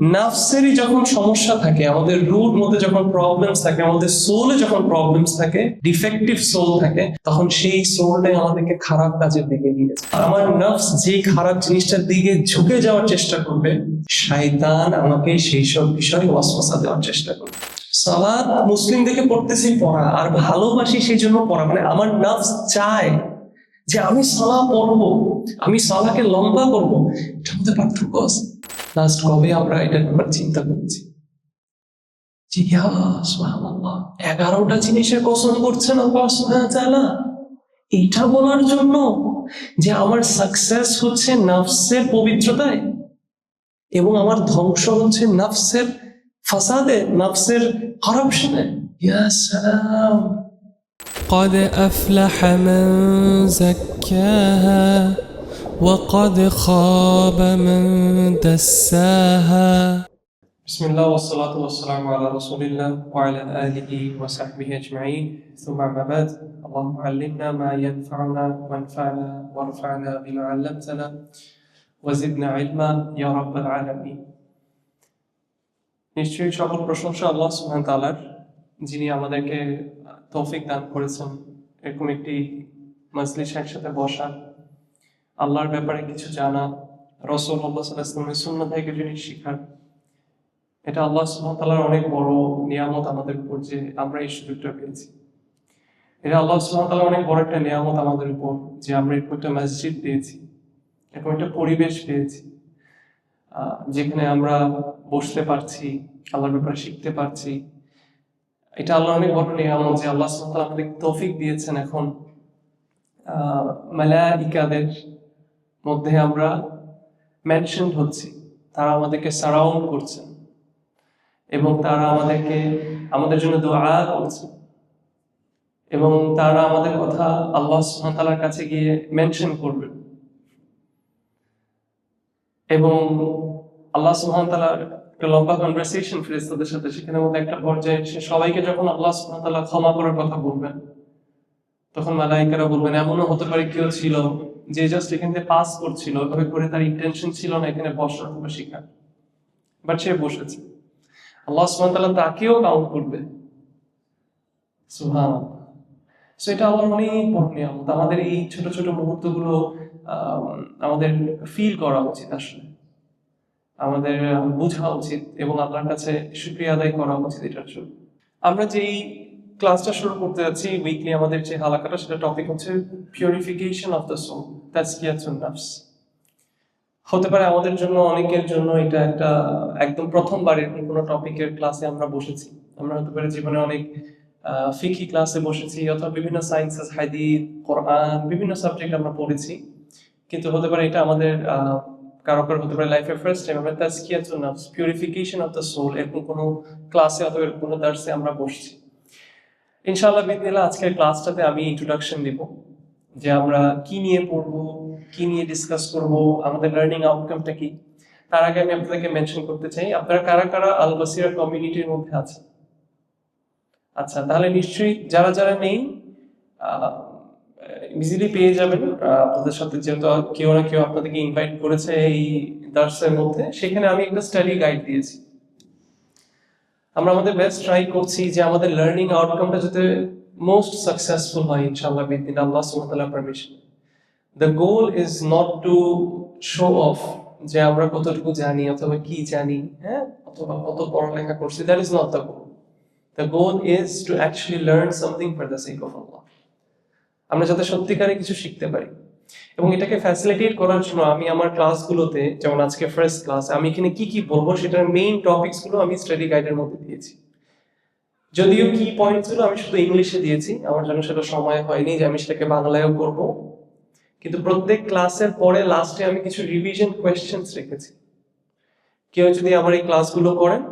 নাফসেরই যখন সমস্যা থাকে, আমাদের রুট মধ্যে যখন প্রবলেমস থাকে, আমাদের সোলে যখন প্রবলেমস থাকে, ডিফেক্টিভ সোল থাকে, তখন সেই সোলটাই আমাদেরকে খারাপ কাজের দিকে নিয়ে যায়। আর আমার নাফস যেই খারাপ জিনিসটার দিকে ঝুঁকে যাওয়ার চেষ্টা করবে, শয়তান আমাকে সেই সব বিষয়ে ওয়াসওয়াসা দেওয়ার চেষ্টা করবে। সালাত মুসলিম দেখে পড়তেছি, পড়া আর ভালোবাসি সেই জন্য পড়া, মানে আমার নাফস চায় যে আমি সালাহ পড়বো, আমি সালাহকে লম্বা করবো। এটার মধ্যে পার্থক্য আছে। লাস্ট কবে আমরা এটার ব্যাপারে চিন্তা করেছি? 11টা জিনিসের কসম করছেন আল্লাহ সুবহানাহু ওয়া তাআলা এটা বলার জন্য যে আমার সাকসেস হচ্ছে নফসের পবিত্রতায় এবং আমার ধ্বংস হচ্ছে নফসের ফাসাদে, নফসের করাপশনে। ইয়া সালাম। قد أفلح من زكاها وقد خاب من دساها بسم الله والصلاة والسلام على رسول الله وعلى آله وصحبه أجمعين ثم أما بعد اللهم علمنا ما ينفعنا وانفعنا وارفعنا بما علمتنا وزدنا علما يا رب العالمين. নিশ্চয়ই সকল প্রশংসা আল্লাহ সুবহানাহু ওয়া তাআলার, যিনি আমাদেরকে তৌফিক দান করেছেন এরকম একটি মজলিসে একসাথে বসা, আল্লাহর ব্যাপারে কিছু জানা, রাসূলুল্লাহ সাল্লাল্লাহু আলাইহি ওয়াসাল্লামের সুন্নাহ থেকে জিনিস শিখার। এটা আল্লাহ সুবহানাহু ওয়া তাআলার অনেক বড় নিয়ামত আমাদের উপর যে আমরা এই সুযোগটা পেয়েছি। এটা আল্লাহ সুবহানাহু ওয়া তাআলার অনেক বড় একটা নিয়ামত আমাদের উপর যে আমরা এরকম একটা মসজিদ পেয়েছি, এরকম একটা পরিবেশ পেয়েছি যেখানে আমরা বসতে পারছি, আল্লাহর ব্যাপারে শিখতে পারছি। এটা আল্লাহর অনেক বড় নিয়ামত যে আল্লাহ সুবহানাহু ওয়া তাআলা আমাদের তৌফিক দিয়েছেন। এখন মালাইকাদের মধ্যে আমরা মেনশন হচ্ছি, তারা আমাদেরকে সারাউন্ড করছেন এবং তারা আমাদের জন্য দোয়া করছে এবং তারা আমাদের কথা আল্লাহ সুবহানাহু ওয়া তাআলার কাছে গিয়ে মেনশন করবেন এবং আল্লাহ সুবহানাহু ওয়া তাআলার একটা লম্বা কনভারসেশন ফেরেশতাদের সাথে, সেখানে মধ্যে একটা পর্যায়ে সে সবাইকে যখন আল্লাহ সুবহানাহু ওয়া তাআলা ক্ষমা করার কথা বলবেন, তখন মালাইকারা বলবেন এমনও হতে পারে কেউ ছিল যে জাস্ট এখান থেকে পাস করছিল, ওইভাবে করে তার ইন্টেনশন ছিল না এখানে বসার বা শেখার, বাট সে বসেছে। আল্লাহ সুবহানাহু ওয়া তাআলা তাকেও কাউন্ট করবে। সুবহানাল্লাহ। সো এটা আল্লাহর অনেক বড় নিয়ামত। আমাদের এই ছোট ছোট মুহূর্তগুলো আমাদের ফিল করা উচিত, আসলে আমাদের বোঝা উচিত এবং আল্লাহর কাছে শুকরিয়া আদায় করা উচিত এটার জন্য। আমরা যেই ক্লাসটা শুরু করতে যাচ্ছি উইকলি, আমাদের যে হালাকাটা, সেটা টপিক হচ্ছে পিউরিফিকেশন অফ দ্য সোল, তাজকিয়াতুন নাফস। হতে পারে আমাদের জন্য, অনেকের জন্য এটা একটা একদম প্রথমবারের কোনো টপিকের ক্লাসে আমরা বসেছি। আমরা হতে পারে জীবনে অনেক ফিকহি ক্লাসে বসেছি অথবা বিভিন্ন সায়েন্সেস, হাদিস, কোরআন, বিভিন্ন সাবজেক্ট আমরা পড়েছি, কিন্তু হতে পারে এটা আমাদের কারো কারো হতে পারে লাইফের ফার্স্ট টাইম আমরা তাজকিয়াতুন নাফস, পিউরিফিকেশন অফ দ্য সোল এরকম কোনো ক্লাসে অথবা কোনো দার্সে আমরা বসছি। ইনশাআল্লাহ বিদিনিল্লাহ আজকের ক্লাসটাতে আমি ইন্ট্রোডাকশন দিব যে আমরা কি নিয়ে পড়বো, কি নিয়ে ডিসকাস করব, আমাদের লার্নিং আউটকামটা কি। তার আগে আমি আপনাদেরকে মেনশন করতে চাই, আপনারা কারা কারা আল বাসিরা কমিউনিটির মধ্যে আছেন? আচ্ছা, তাহলে নিশ্চয়ই যারা যারা নেই ইজিলি পেয়ে যাবেন আপনাদের সাথে, যেহেতু কেউ না কেউ আপনাদেরকে ইনভাইট করেছে এই দার্সের মধ্যে। সেখানে আমি একটা স্টাডি গাইড দিয়েছি। আমরা আমাদের বেস্ট ট্রাই করছি যে আমাদের লার্নিং আউটকামটা যাতে মোস্ট সাকসেসফুল হয় ইনশাআল্লাহ বিদিনিল্লাহ, আল্লাহ সুবহানাহু ওয়া তাআলার permission. The goal is not to show off যে আমরা কতটুকু জানি অথবা কি জানি, হ্যাঁ, অথবা কত পড়ালেখা করছি। That is not the goal. The goal is to actually learn something for the sake of Allah. আমরা যাতে সত্যিকারে কিছু শিখতে পারি, এবং এটাকে ফ্যাসিলিটেট করার জন্য আমি আমার ক্লাসগুলোতে, যেমন আজকে ফার্স্ট ক্লাস, আমি এখানে কি কি বলবো সেটার মেইন টপিকস গুলো আমি স্টাডি গাইডের মধ্যে দিয়েছি। যদিও কি পয়েন্টস গুলো আমি শুধু ইংলিশে দিয়েছি, আমার জন্য সেটা সময় হয়নি যে আমি সেটাকে বাংলায়ও করবো, কিন্তু প্রত্যেক ক্লাসের পরে লাস্টে আমি কিছু রিভিশন কোয়েশ্চেন্স রেখেছি। কেউ যদি আমার এই ক্লাসগুলো করেন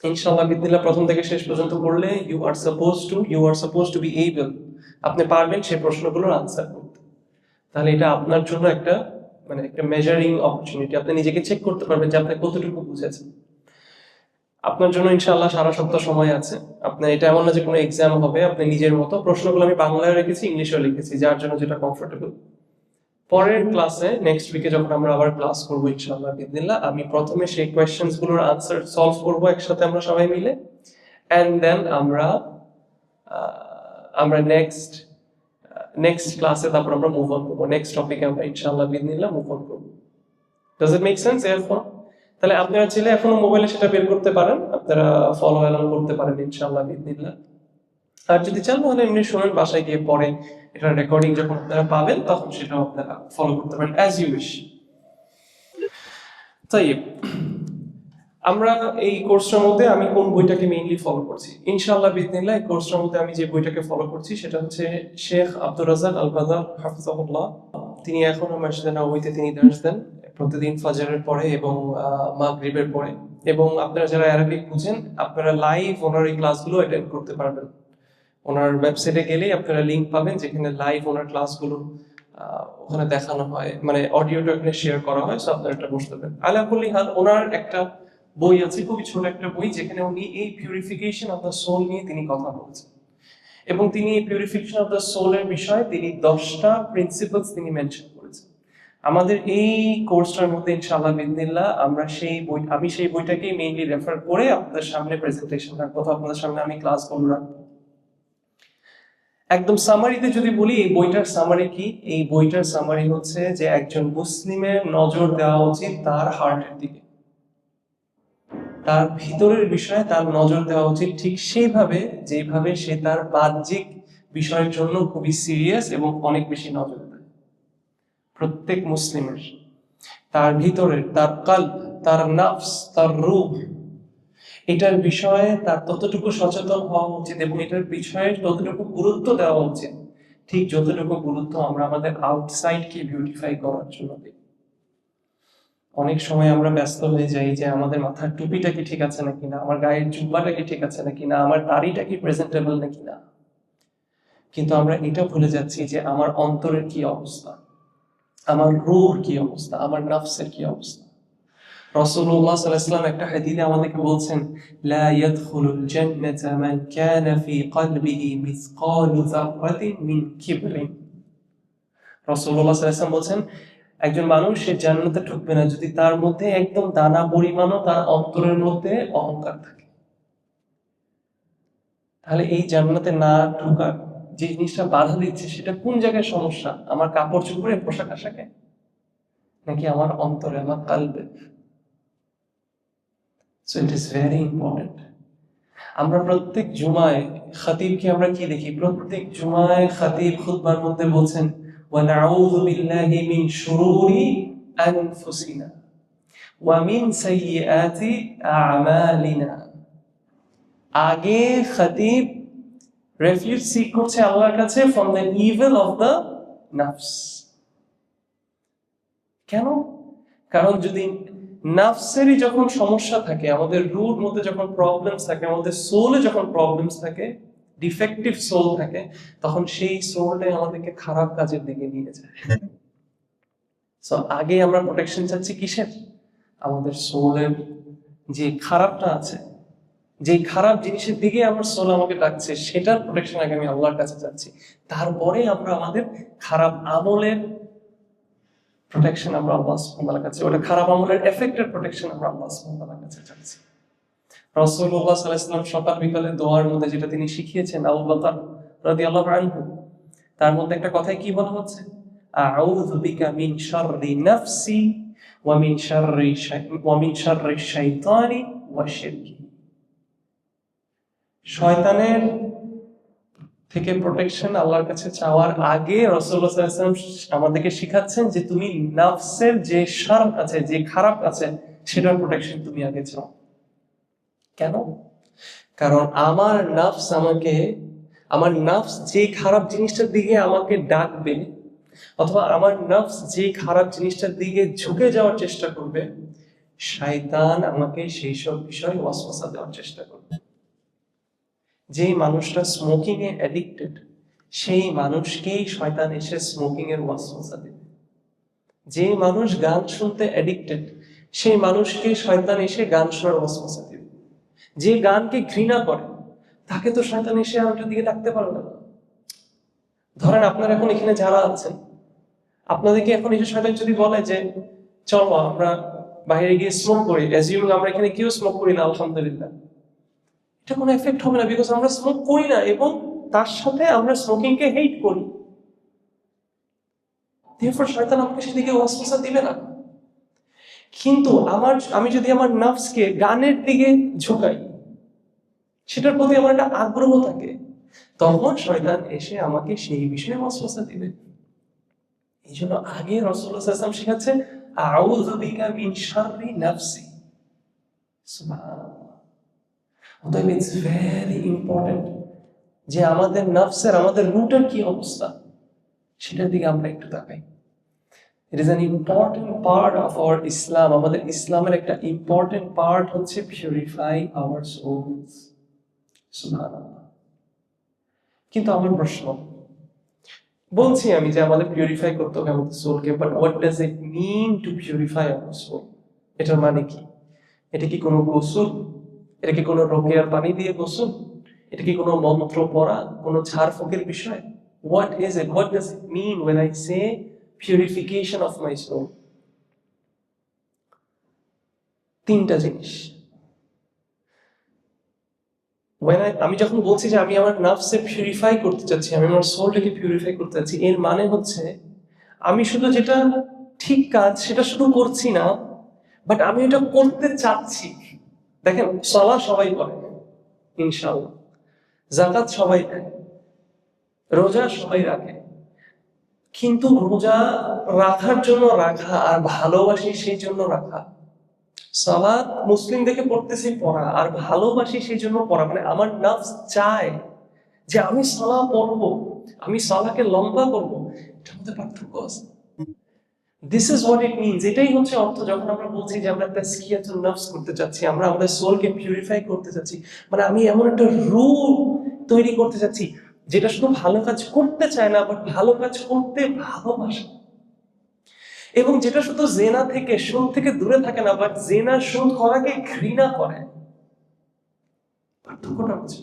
ইনশাআল্লাহ বিদিনিল্লাহ প্রথম থেকে শেষ পর্যন্ত পড়লে you are suppose to be able, আপনি পারবেন সেই প্রশ্নগুলোর আনসার করতে। তাহলে এটা আপনার জন্য একটা একটা মেজারিং অপরচুনিটি, আপনি নিজেকে চেক করতে পারবেন যে আপনি কতটুকু বুঝেছেন। আপনার জন্য ইনশাআল্লাহ সারা সপ্তাহ সময় আছে। আপনার এটা এমন না যে কোনো এক্সাম হবে, আপনি নিজের মতো প্রশ্নগুলো আমি বাংলায় রেখেছি, ইংলিশেও লিখেছি, যার জন্য যেটা কমফোর্টেবল পরের ক্লাসে নেক্সট উইকে যখন আমরা আবার ক্লাস করবো ইনশাআল্লাহ বিদিনিল্লাহ, আমি প্রথমে সেই কোয়েশ্চেন্স গুলোর আনসার সলভ করবো একসাথে আমরা সবাই মিলে, এন্ড দেন আমরা নেক্সট ক্লাসে তারপর আমরা মুভ অন করবো, নেক্সট টপিকে আমরা ইনশাআল্লাহ বিদিনিল্লাহ মুভ অন করবো। ডাজ ইট মেক সেন্স এখন? তাহলে আপনারা চাইলে এখনো মোবাইলে সেটা বের করতে পারেন, আপনারা ফলো অ্যালং করতে পারেন ইনশাআল্লাহ বিদিনিল্লাহ। আর যদি চান তাহলে এমনি শুনেন, বাসায় গিয়ে পরে এটা রেকর্ডিং যখন আপনারা পাবেন তখন সেটাও আপনারা ফলো করতে পারেন অ্যাজ ইউ উইশ। তাই আমরা এই কোর্সটার মধ্যে আমি কোন বইটাকে মেইনলি ফলো করছি ইনশাআল্লাহ বিদিনিল্লাহ, এই কোর্সটার মধ্যে আমি যে বইটাকে ফলো করছি সেটা হচ্ছে শেখ আব্দুর রাজ্জাক আল বাদার হাফিজাহুল্লাহ। তিনি এখনো মসজিদে নববীতে তিনি দার্স দেন প্রতিদিন ফজরের পরে এবং মাগরিবের পরে, এবং আপনারা যারা অ্যারাবিক বুঝেন আপনারা লাইভ ওনার এই ক্লাসগুলো অ্যাটেন্ড করতে পারবেন। ওনার ওয়েবসাইটে গেলেই আপনারা লিংক পাবেন যেখানে লাইভ ওনার ক্লাসগুলো ওখানে দেখানো হয়, মানে অডিওটা ওখানে শেয়ার করা হয়, সো আপনারা এটা বুঝতে পারবেন। আলা কুল্লি হাল ওনার একটা বই আছে, খুবই ছোট একটা বই, যেখানে উনি এই পিউরিফিকেশন অফ দ্য সোল নিয়ে তিনি কথা বলছেন, এবং তিনি এই পিউরিফিকেশন অফ দ্য সোলের বিষয়ে তিনি 10টা প্রিন্সিপালস তিনি মেনশন করেছেন। আমাদের এই কোর্সটার মধ্যে ইনশাআল্লাহ বিদিনিল্লাহ আমি সেই বইটাকেই মেইনলি রেফার করে আপনাদের সামনে প্রেজেন্টেশন রাখবো, আপনাদের সামনে আমি ক্লাসগুলো রাখবো। একদম সামারিতে যদি বলি এই বইটার সামারি কি, এই বইটার সামারি হচ্ছে যে একজন মুসলিমের নজর দেওয়া উচিত তার হার্টের দিকে, তার ভিতরের বিষয়ে তার নজর দেওয়া উচিত ঠিক সেইভাবে যেভাবে সে তার বাহ্যিক বিষয়ের জন্য খুবই সিরিয়াস এবং অনেক বেশি নজর দেয়। প্রত্যেক মুসলিমের তার ভিতরের, তার কলব, তার নফস, তার রূহ, এটার বিষয়ে তার ততটুকু সচেতন হওয়া উচিত এবং এটার বিষয়ে ততটুকু গুরুত্ব দেওয়া উচিত ঠিক যতটুকু গুরুত্ব আমরা আমাদের আউটসাইডকে বিউটিফাই করার জন্য দিই। অনেক সময় আমরা ব্যস্ত হয়ে যাই যে আমাদের মাথার টুপিটা কি ঠিক আছে নাকি না, আমার গায়ের জুব্বাটা কি ঠিক আছে নাকি না, আমার দাড়িটা কি প্রেজেন্টেবল নাকি না, কিন্তু আমরা এটা ভুলে যাচ্ছি যে আমার অন্তরের কি অবস্থা, আমার রূহর কি অবস্থা, আমার নফসের কি অবস্থা। রাসূলুল্লাহ সাল্লাল্লাহু আলাইহি ওয়াসাল্লাম একটা হাদিসে আমাদেরকে বলছেন, লা ইয়াদখুলুল জান্নাতা মান কানা ফি কলবিহি মিসকালু যাররাতিন মিন কিবরিন। রাসূলুল্লাহ সাল্লাল্লাহু আলাইহি ওয়াসাল্লাম বলছেন একজন মানুষ সে জান্নাতে ঢুকবে না যদি তার মধ্যে একদম দানা পরিমাণও তার অন্তরের মধ্যে অহংকার থাকে। তাহলে এই জান্নাতে না ঢোকার যে জিনিসটা বাধা দিচ্ছে সেটা কোন জায়গায় সমস্যা, আমার কাপড় চোপড়ে, পোশাক আশাকে, নাকি আমার অন্তরে, আমার কালবে? So it is very important. আমরা প্রত্যেক জুমায় খতিবকে আমরা কি দেখি, প্রত্যেক জুমায় খতিব খুতবার মধ্যে বলছেন ওয়া নাউযু বিল্লাহি মিন শুরুরি আনফুসিনা ওয়া মিন সাইয়্যাতি আ'মালিনা। আগে খতিব রেফিউজ সিক করছে আল্লাহর কাছে from the evil of the নফস। কেন? কারণ যদি নফসেরই যখন সমস্যা থাকে, আমাদের রুর মধ্যে যখন প্রবলেমস থাকে, আমাদের সোলে যখন প্রবলেমস থাকে, ডিফেক্টিভ সোল থাকে, তখন সেই সোলটাই আমাদেরকে খারাপ কাজের দিকে নিয়ে যায়। সো আগে আমরা প্রোটেকশন চাচ্ছি কিসের? আমাদের সোলের যে খারাপটা আছে, যে খারাপ জিনিসের দিকে আমার সোল আমাকে ডাকছে, সেটার প্রোটেকশন আগে আমি আল্লাহর কাছে চাচ্ছি। তারপরে আমরা আমাদের খারাপ আমলের প্রোটেকশন আমরা আল্লাহ সুবহানাহু ওয়া তাআলার কাছে, ওটা খারাপ আমলের এফেক্টের প্রোটেকশন আমরা আল্লাহ সুবহানাহু ওয়া তাআলার কাছে চাচ্ছি। রাসূলুল্লাহ সাল্লাল্লাহু আলাইহি ওয়াসাল্লাম সকাল বিকালে দোয়ার মধ্যে যেটা তিনি শিখিয়েছেন আবু বকর রাদিয়াল্লাহু আনহু, তার মধ্যে একটা কথাই কি বলা হচ্ছে, আউযু বিকা মিন শাররি নাফসি ওয়া মিন শাররি শাইতানি ওয়া শিরকি। শয়তানের থেকে প্রোটেকশন আল্লাহর কাছে চাওয়ার আগে রাসূলুল্লাহ সাল্লাল্লাহু আলাইহি ওয়াসাল্লাম আমাদেরকে শিখাচ্ছেন যে তুমি নফসের যে শার আছে, যে খারাপ আছে, সেটার প্রোটেকশন তুমি আগে চাও। কেন? কারণ আমার নফস যে খারাপ জিনিসটার দিকে আমাকে ডাকবে, অথবা আমার নফস যে খারাপ জিনিসটার দিকে ঝুঁকে যাওয়ার চেষ্টা করবে, শয়তান আমাকে সেই সব বিষয়ে ওয়াসওয়াসা দেওয়ার চেষ্টা করবে। যে মানুষটা স্মোকিং এ অ্যাডিক্টেড, সেই মানুষকেই শয়তান এসে স্মোকিং এর ওয়াসওয়াসা দেবে। যে মানুষ গান শুনতে অ্যাডিক্টেড, সেই মানুষকে শয়তান এসে গান শোনার ওয়াসওয়াসা দেবে। যে গানকে ঘৃণা করে, তাকে তো শয়তান এসে আর ওটার দিকে ডাকতে পারবে না। ধরেন আপনার এখন এখানে যারা আছেন, আপনাদেরকে এখন এই যে শয়তান যদি বলে যে চলো আমরা বাইরে গিয়ে স্মোক করি, অ্যাজিউমিং আমরা এখানে কেউ স্মোক করি না আলহামদুলিল্লাহ, এটা কোনো এফেক্ট হবে না, বিকজ আমরা স্মোক করি না এবং তার সাথে আমরা স্মোকিং কে হেট করি। therefore শয়তান আমাকে সেদিকে ওয়াসওয়াসা দিবে না। কিন্তু আমি যদি আমার নফসকে গানের দিকে ঝুঁকাই, সেটার প্রতি আমার একটা আগ্রহ থাকে, তখন শয়তান এসে আমাকে সেই বিষয়ে ওয়াসওয়াসা দিবে। এই জন্য আগে রাসূলুল্লাহ সাল্লাল্লাহু আলাইহি ওয়াসাল্লাম শিখাচ্ছে আউযু বিকা মিন শাররি নাফসি। সুবহানাল্লাহ। অতএব ইটস ভেরি ইম্পর্টেন্ট যে আমাদের নফসের, আমাদের রুটের কি অবস্থা সেটার দিকে আমরা একটু তাকাই। It is an important part of our Islam. আমাদের ইসলামের একটা ইম্পর্টেন্ট পার্ট হচ্ছে পিউরিফাই আওয়ার সোলস। সুবহানাল্লাহ। কিন্তু আমার প্রশ্ন, বলছি আমি যে আমাদের পিউরিফাই করতে হবে আমাদের সোলকে, but what does it mean to purify our soul? এটার মানে কি? এটা কি কোনো গোসল? এটা কি কোনো রোকেয়ার পানি দিয়ে গোসল? এটা কি কোনো মন্ত্র পড়া, কোনো ঝাড়ফুঁকের বিষয়? What is it? What does it mean when I say purification of my soul? তিনটা জিনিস। আমি যখন বলছি যে আমি আমার নাফসে পিউরিফাই করতে চাচ্ছি, আমি আমার সোলটাকে পিউরিফাই করতে চাচ্ছি, এর মানে হচ্ছে আমি শুধু যেটা ঠিক কাজ সেটা শুধু করছি না, বাট আমি এটা করতে চাচ্ছি। দেখেন, সালাত সবাই করে ইনশাআল্লাহ, যাকাত সবাই দেয়, রোজা সবাই রাখে, কিন্তু রোজা রাখার জন্য রাখা আর ভালোবাসি সেই জন্য রাখা। সালাত মুসলিম দেখে পড়তেছি পড়া, আর ভালোবাসি সেই জন্য পড়া। মানে আমার নফস চায় যে আমি সালাহ পড়বো, আমি সালাহকে লম্বা করবো। এটার মধ্যে পার্থক্য আছে। This is what it means. এটাই হচ্ছে অর্থ যখন আমরা বলছি যে আমরা তাজকিয়াতুন নফস করতে চাচ্ছি, আমরা আমাদের সোলকে পিউরিফাই করতে চাচ্ছি। মানে আমি এমন একটা রূপ তৈরি করতে চাচ্ছি যেটা শুধু ভালো কাজ করতে চায় না, বাট ভালো কাজ করতে ভালোবাসে, এবং যেটা শুধু জেনা থেকে, সুদ থেকে দূরে থাকে না, বাট জেনা সুদ করাকে ঘৃণা করে। পার্থক্যটা হচ্ছে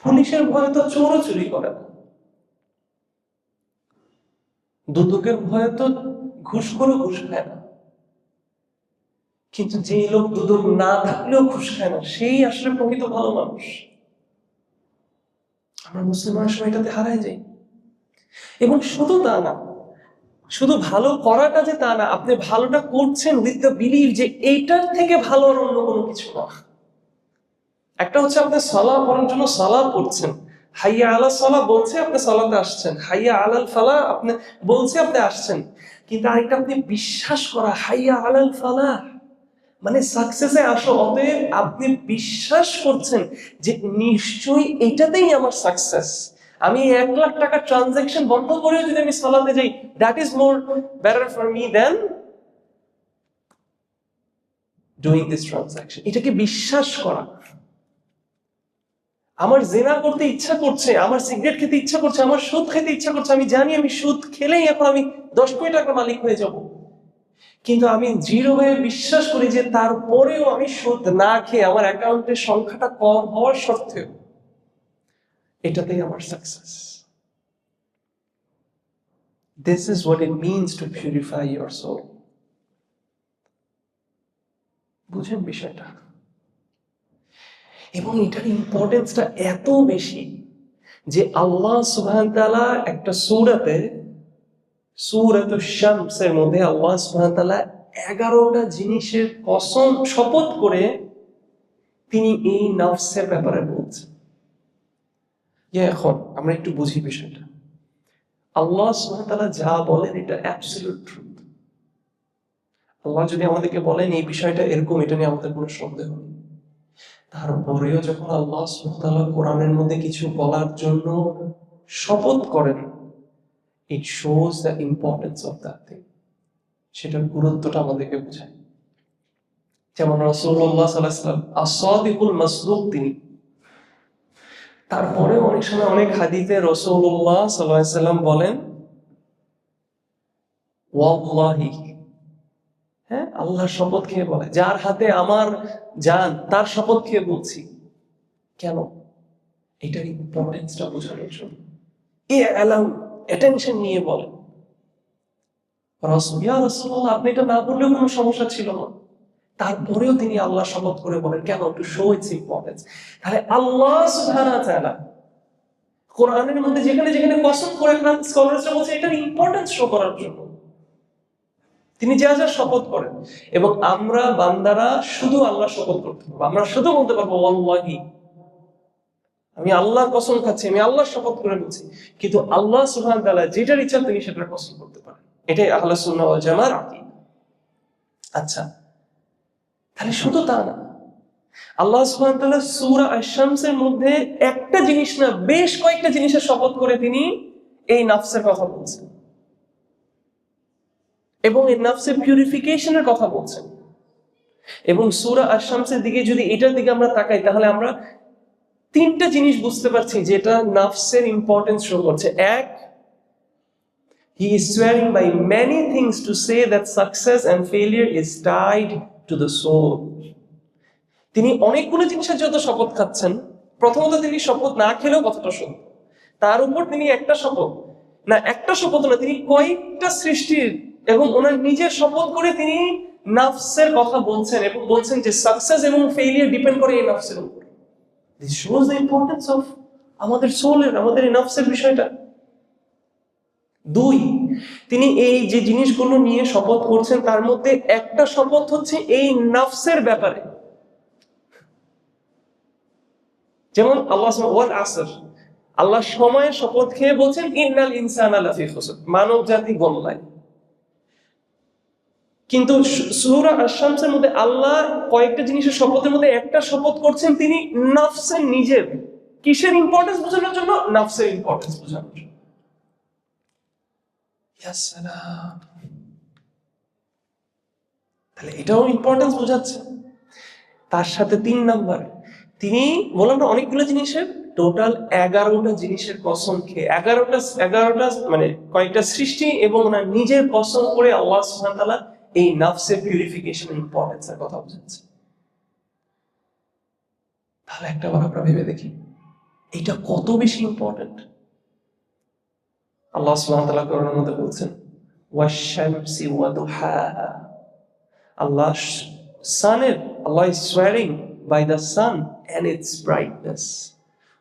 পুলিশের ভয়ে তো চোরও চুরি করে না, দুদকের ভয়ে তো ঘুষখোরও ঘুষ খায় না, কিন্তু যে লোক দুদক না থাকলেও ঘুষ খায় না, সেই আসলে প্রকৃত ভালো মানুষ। আমরা মুসলমানের সময় এটাতে হারাই যাই। এবং শুধু তা না, শুধু ভালো করাটা যে তা না, আপনি ভালোটা করছেন উইথ দ্য বিলিভ যে এইটার থেকে ভালো আর অন্য কোনো কিছু না। একটা হচ্ছে আপনি সালাহ পড়ার জন্য সালাহ পড়ছেন, হাইয়া আলা সালাহ বলছে আপনি সালাতে আসছেন, হাইয়া আলাল ফালাহ আপনি বলছে আপনি আসছেন। কিন্তু আরেকটা আপনি বিশ্বাস করা, হাইয়া আলাল ফালাহ মানে সাকসেসে আসো। অতএব আপনি বিশ্বাস করছেন যে নিশ্চয়ই এটাতেই আমার সাকসেস। আমি 1 লাখ টাকা ট্রানজাকশন বন্ধ করেও যদি আমি সালাতে যাই, that is more better for me than doing this transaction. এটাকে বিশ্বাস করা। আমার জেনা করতে ইচ্ছা করছে, আমার সিগারেট খেতে ইচ্ছা করছে, আমার সুদ খেতে ইচ্ছা করছে, আমি জানি আমি সুদ খেলেই এখন আমি 10 কোটি টাকার মালিক হয়ে যাব, কিন্তু আমি দৃঢ়ভাবে বিশ্বাস করি যে তারপরেও আমি সুদ না খেয়ে আমার অ্যাকাউন্টের সংখ্যাটা কম হওয়ার সত্ত্বেও এটাতেই আমার success. This is what it means to purify your soul. বুঝেন বিষয়টা? এবং এটার ইম্পর্টেন্সটা এত বেশি যে আল্লাহ সুবহানাহু ওয়া তাআলা একটা সূরাতে, সূরাতুশ শামসের মধ্যে আল্লাহ সুবহানাহু ওয়া তাআলা 11টা জিনিসের কসম শপথ করে তিনি এই নফসের ব্যাপারে বলছেন। এখন আমরা একটু বুঝি বিষয়টা। আল্লাহ সুবহানাহু ওয়া তাআলা যা বলেন এটা অ্যাবসলিউট ট্রুথ। আল্লাহ যদি আমাদেরকে বলেন এই বিষয়টা এরকম, এটা নিয়ে আমাদের কোনো সন্দেহ নেই। তারপরেও যখন আল্লাহ সুবহানাহু ওয়া তাআলা কোরআনের মধ্যে কিছু বলার জন্য শপথ করেন, it shows the importance of that thing. সেটার গুরুত্বটা আমাদেরকে বোঝায়। যেমন রাসূলুল্লাহ সাল্লাল্লাহু আলাইহি ওয়াসাল্লাম as-সাদিকুল মাসদুক তিনি। তারপরে অনেক সময় অনেক হাদিসে রাসূলুল্লাহ সাল্লাল্লাহু আলাইহি ওয়াসাল্লাম বলেন ওয়াল্লাহি, হ্যাঁ, আল্লাহর শপথ খেয়ে বলে, যার হাতে আমার জান তার শপথ খেয়ে বলছি। কেন? এটার ইম্পর্টেন্সটা বোঝানোর জন্য। অ্যাটেনশন নিয়ে বলেন রাসূলুল্লাহ, আপনি এটা না বললেও কোনো সমস্যা ছিল না। তারপরেও তিনি আল্লাহ শপথ করে বলেন, কেন? To show its importance. তাহলে আল্লাহ সুবহানাহু ওয়া তাআলা কোরআনের মধ্যে যেখানে যেখানে কসম করে খান, স্কলারসরা বলছে এটার ইম্পর্টেন্স শো করার জন্য তিনি যা যা শপথ করেন। এবং আমরা বান্দারা শুধু আল্লাহ শপথ করতে পারবো, আমরা শুধু বলতে পারবো ওয়াল্লাহি, আমি আল্লাহর কসম খাচ্ছি, আমি আল্লাহর শপথ করে বলছি। কিন্তু আল্লাহ সুবহানাহু ওয়া তাআলা যেটার ইচ্ছা তিনি সেটার কসম করতে পারেন। এটাই আহলে সুন্নাহ ওয়াল জামার আকীদা। আচ্ছা, তাহলে শুধু তা না, আল্লাহ সুবহানাহু ওয়া তাআলা সূরা আশ-শামসের মধ্যে একটা জিনিস না, বেশ কয়েকটা জিনিসের শপথ করে তিনি এই নাফসের কথা বলছেন এবং এই নাফসের পিউরিফিকেশনের কথা বলছেন। এবং সূরা আশ-শামসের দিকে যদি এটার দিকে আমরা তাকাই, তাহলে আমরা তিনটা জিনিস বুঝতে পারছি যেটা নাফসের ইম্পর্টেন্স শো করছে। এক, he is swearing by many things to say that success and failure is tied to the soul. তিনি অনেকগুলো জিনিসের যত শপথ খাচ্ছেন, প্রথমত তিনি শপথ না খেলেও কথাটা সত্য, তার উপর তিনি একটা শপথ না, তিনি কয়েকটা সৃষ্টির এবং ওনার নিজের শপথ করে তিনি নাফসের কথা বলছেন এবং বলছেন যে সাকসেস এবং ফেইলিয়ার ডিপেন্ড করে এই নাফসের উপর। This shows the importance of আমাদের সোলের, আমাদের এই নাফসের বিষয়টা। দুই, তিনি এই যে জিনিসগুলো নিয়ে শপথ করছেন তার মধ্যে একটা শপথ হচ্ছে এই নাফসের ব্যাপারে। যেমন আল্লাহ ওয়াল আসর, আল্লাহ সময়ের শপথ খেয়ে বলছেন ইন্নাল ইনসানা লাফি খুসর, মানব জাতি গোমরায়। কিন্তু সূরা আশ-শামসের মধ্যে আল্লাহ কয়েকটা জিনিসের শপথের মধ্যে একটা শপথ করছেন তিনি নাফসের নিজের। কিসের ইম্পর্টেন্স বোঝানোর জন্য? নাফসের ইম্পর্টেন্স বোঝানোর জন্য। ইয়া সালাম, তাহলে এটাও ইম্পর্টেন্স বোঝাচ্ছে। তার সাথে 3 নাম্বার, তিনি বললাম না অনেকগুলো জিনিসের, টোটাল 11টা জিনিসের কসম খেয়ে 11টা মানে কয়েকটা সৃষ্টি এবং ওনার নিজের কসম করে আল্লাহ সুবহানাহু ওয়া তাআলা এই নাফসের পিউরিফিকেশনের ইম্পর্টেন্সের কথা বোঝাচ্ছে। তাহলে একটা বার আমরা ভেবে দেখি এটা কত বেশি ইম্পর্টেন্ট। আল্লাহ সুবহানাহু ওয়া তাআলা কোরআনের মধ্যে বলছেন ওয়াশ-শামসি ওয়া দুহাহা, Allah is swearing by the sun and its brightness.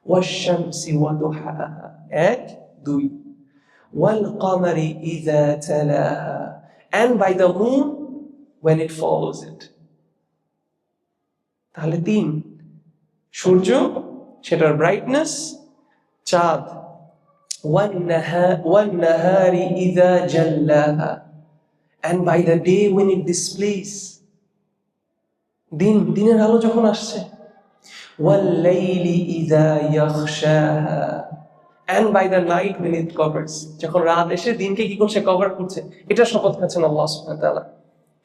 Wash-shamsi wa duhaha. Ek, dui. Wal-qamari idha talaha. And by the moon when it follows it. তাহলে 3, সূর্য সেটার ব্রাইটনেস, চাঁদ, wan-nahari idha jallaha. And by the day when it displays, দিনের আলো যখন আসছে, ওয়াল-লাইলি ইযা ইয়াখশাহা, and by the night when it covers, যখন রাত এসে দিনকে কি করছে? কভার করছে। এটা শপথ খাচ্ছেন আল্লাহ সুবহানাহু ওয়া তাআলা,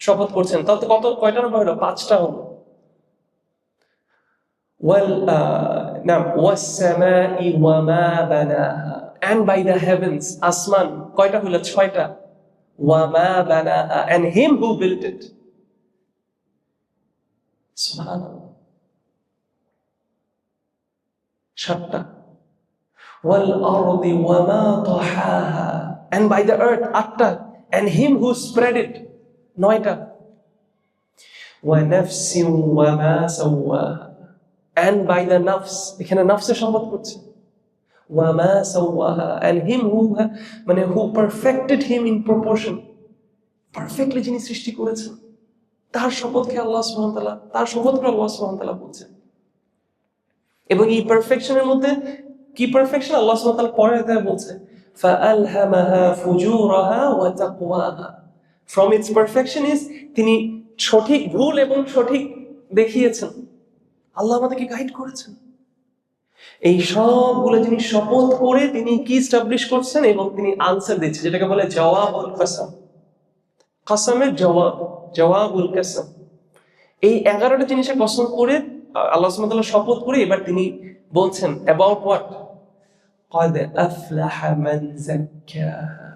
শপথ করছেন। তাহলে কয়টা নাম্বার হলো? 5টা হলো। ওয়াস-সামাই ওয়া মা বানাহা, and by the heavens, আসমান। কয়টা হলো? 6টা। وَمَا بَنَاهَا, and him who built it. Subhanallah. 7টা। وَالْأَرْضِ وَمَا طَحَاهَا, and by the earth, 8টা, and him who spread it, 9টা। وَنَفْسٍ وَمَا سَوَّاهَا, and by the nafs, এখানে নাফসের শপথ করছে। وَمَا سَوَّاهَا, and him who perfected him in proportion, perfectly যিনি সৃষ্টি করেছেন তার শপথকে আল্লাহ সুবহানাহু ওয়া তাআলা, তার শপথ করে আল্লাহ সুবহানাহু ওয়া তাআলা বলছেন। এবং এই পারফেকশনের মধ্যে কি পারফেকশন? আল্লাহ সুবহানাহু ওয়া তাআলা পরের আয়াতে বলছে فَأَلْهَمَهَا فُجُورَهَا وَتَقْوَاهَا. From its perfection is তিনি সঠিক ভুল এবং সঠিক দেখিয়েছেন। আল্লাহ আমাদেরকে গাইড করেছেন। এই সবগুলো জিনিস শপথ করে তিনি কি এস্টাবলিশ করছেন এবং তিনি আনসার দিচ্ছেন, যেটাকে বলে জওয়াবুল কাসাম। কাসামের জওয়াবুল কাসাম। এই 11টা জিনিসের কসম করে আল্লাহ সুবহানাহু ওয়া তাআলা শপথ করে এবার তিনি বলছেন about what? قد أفلح من زكاها.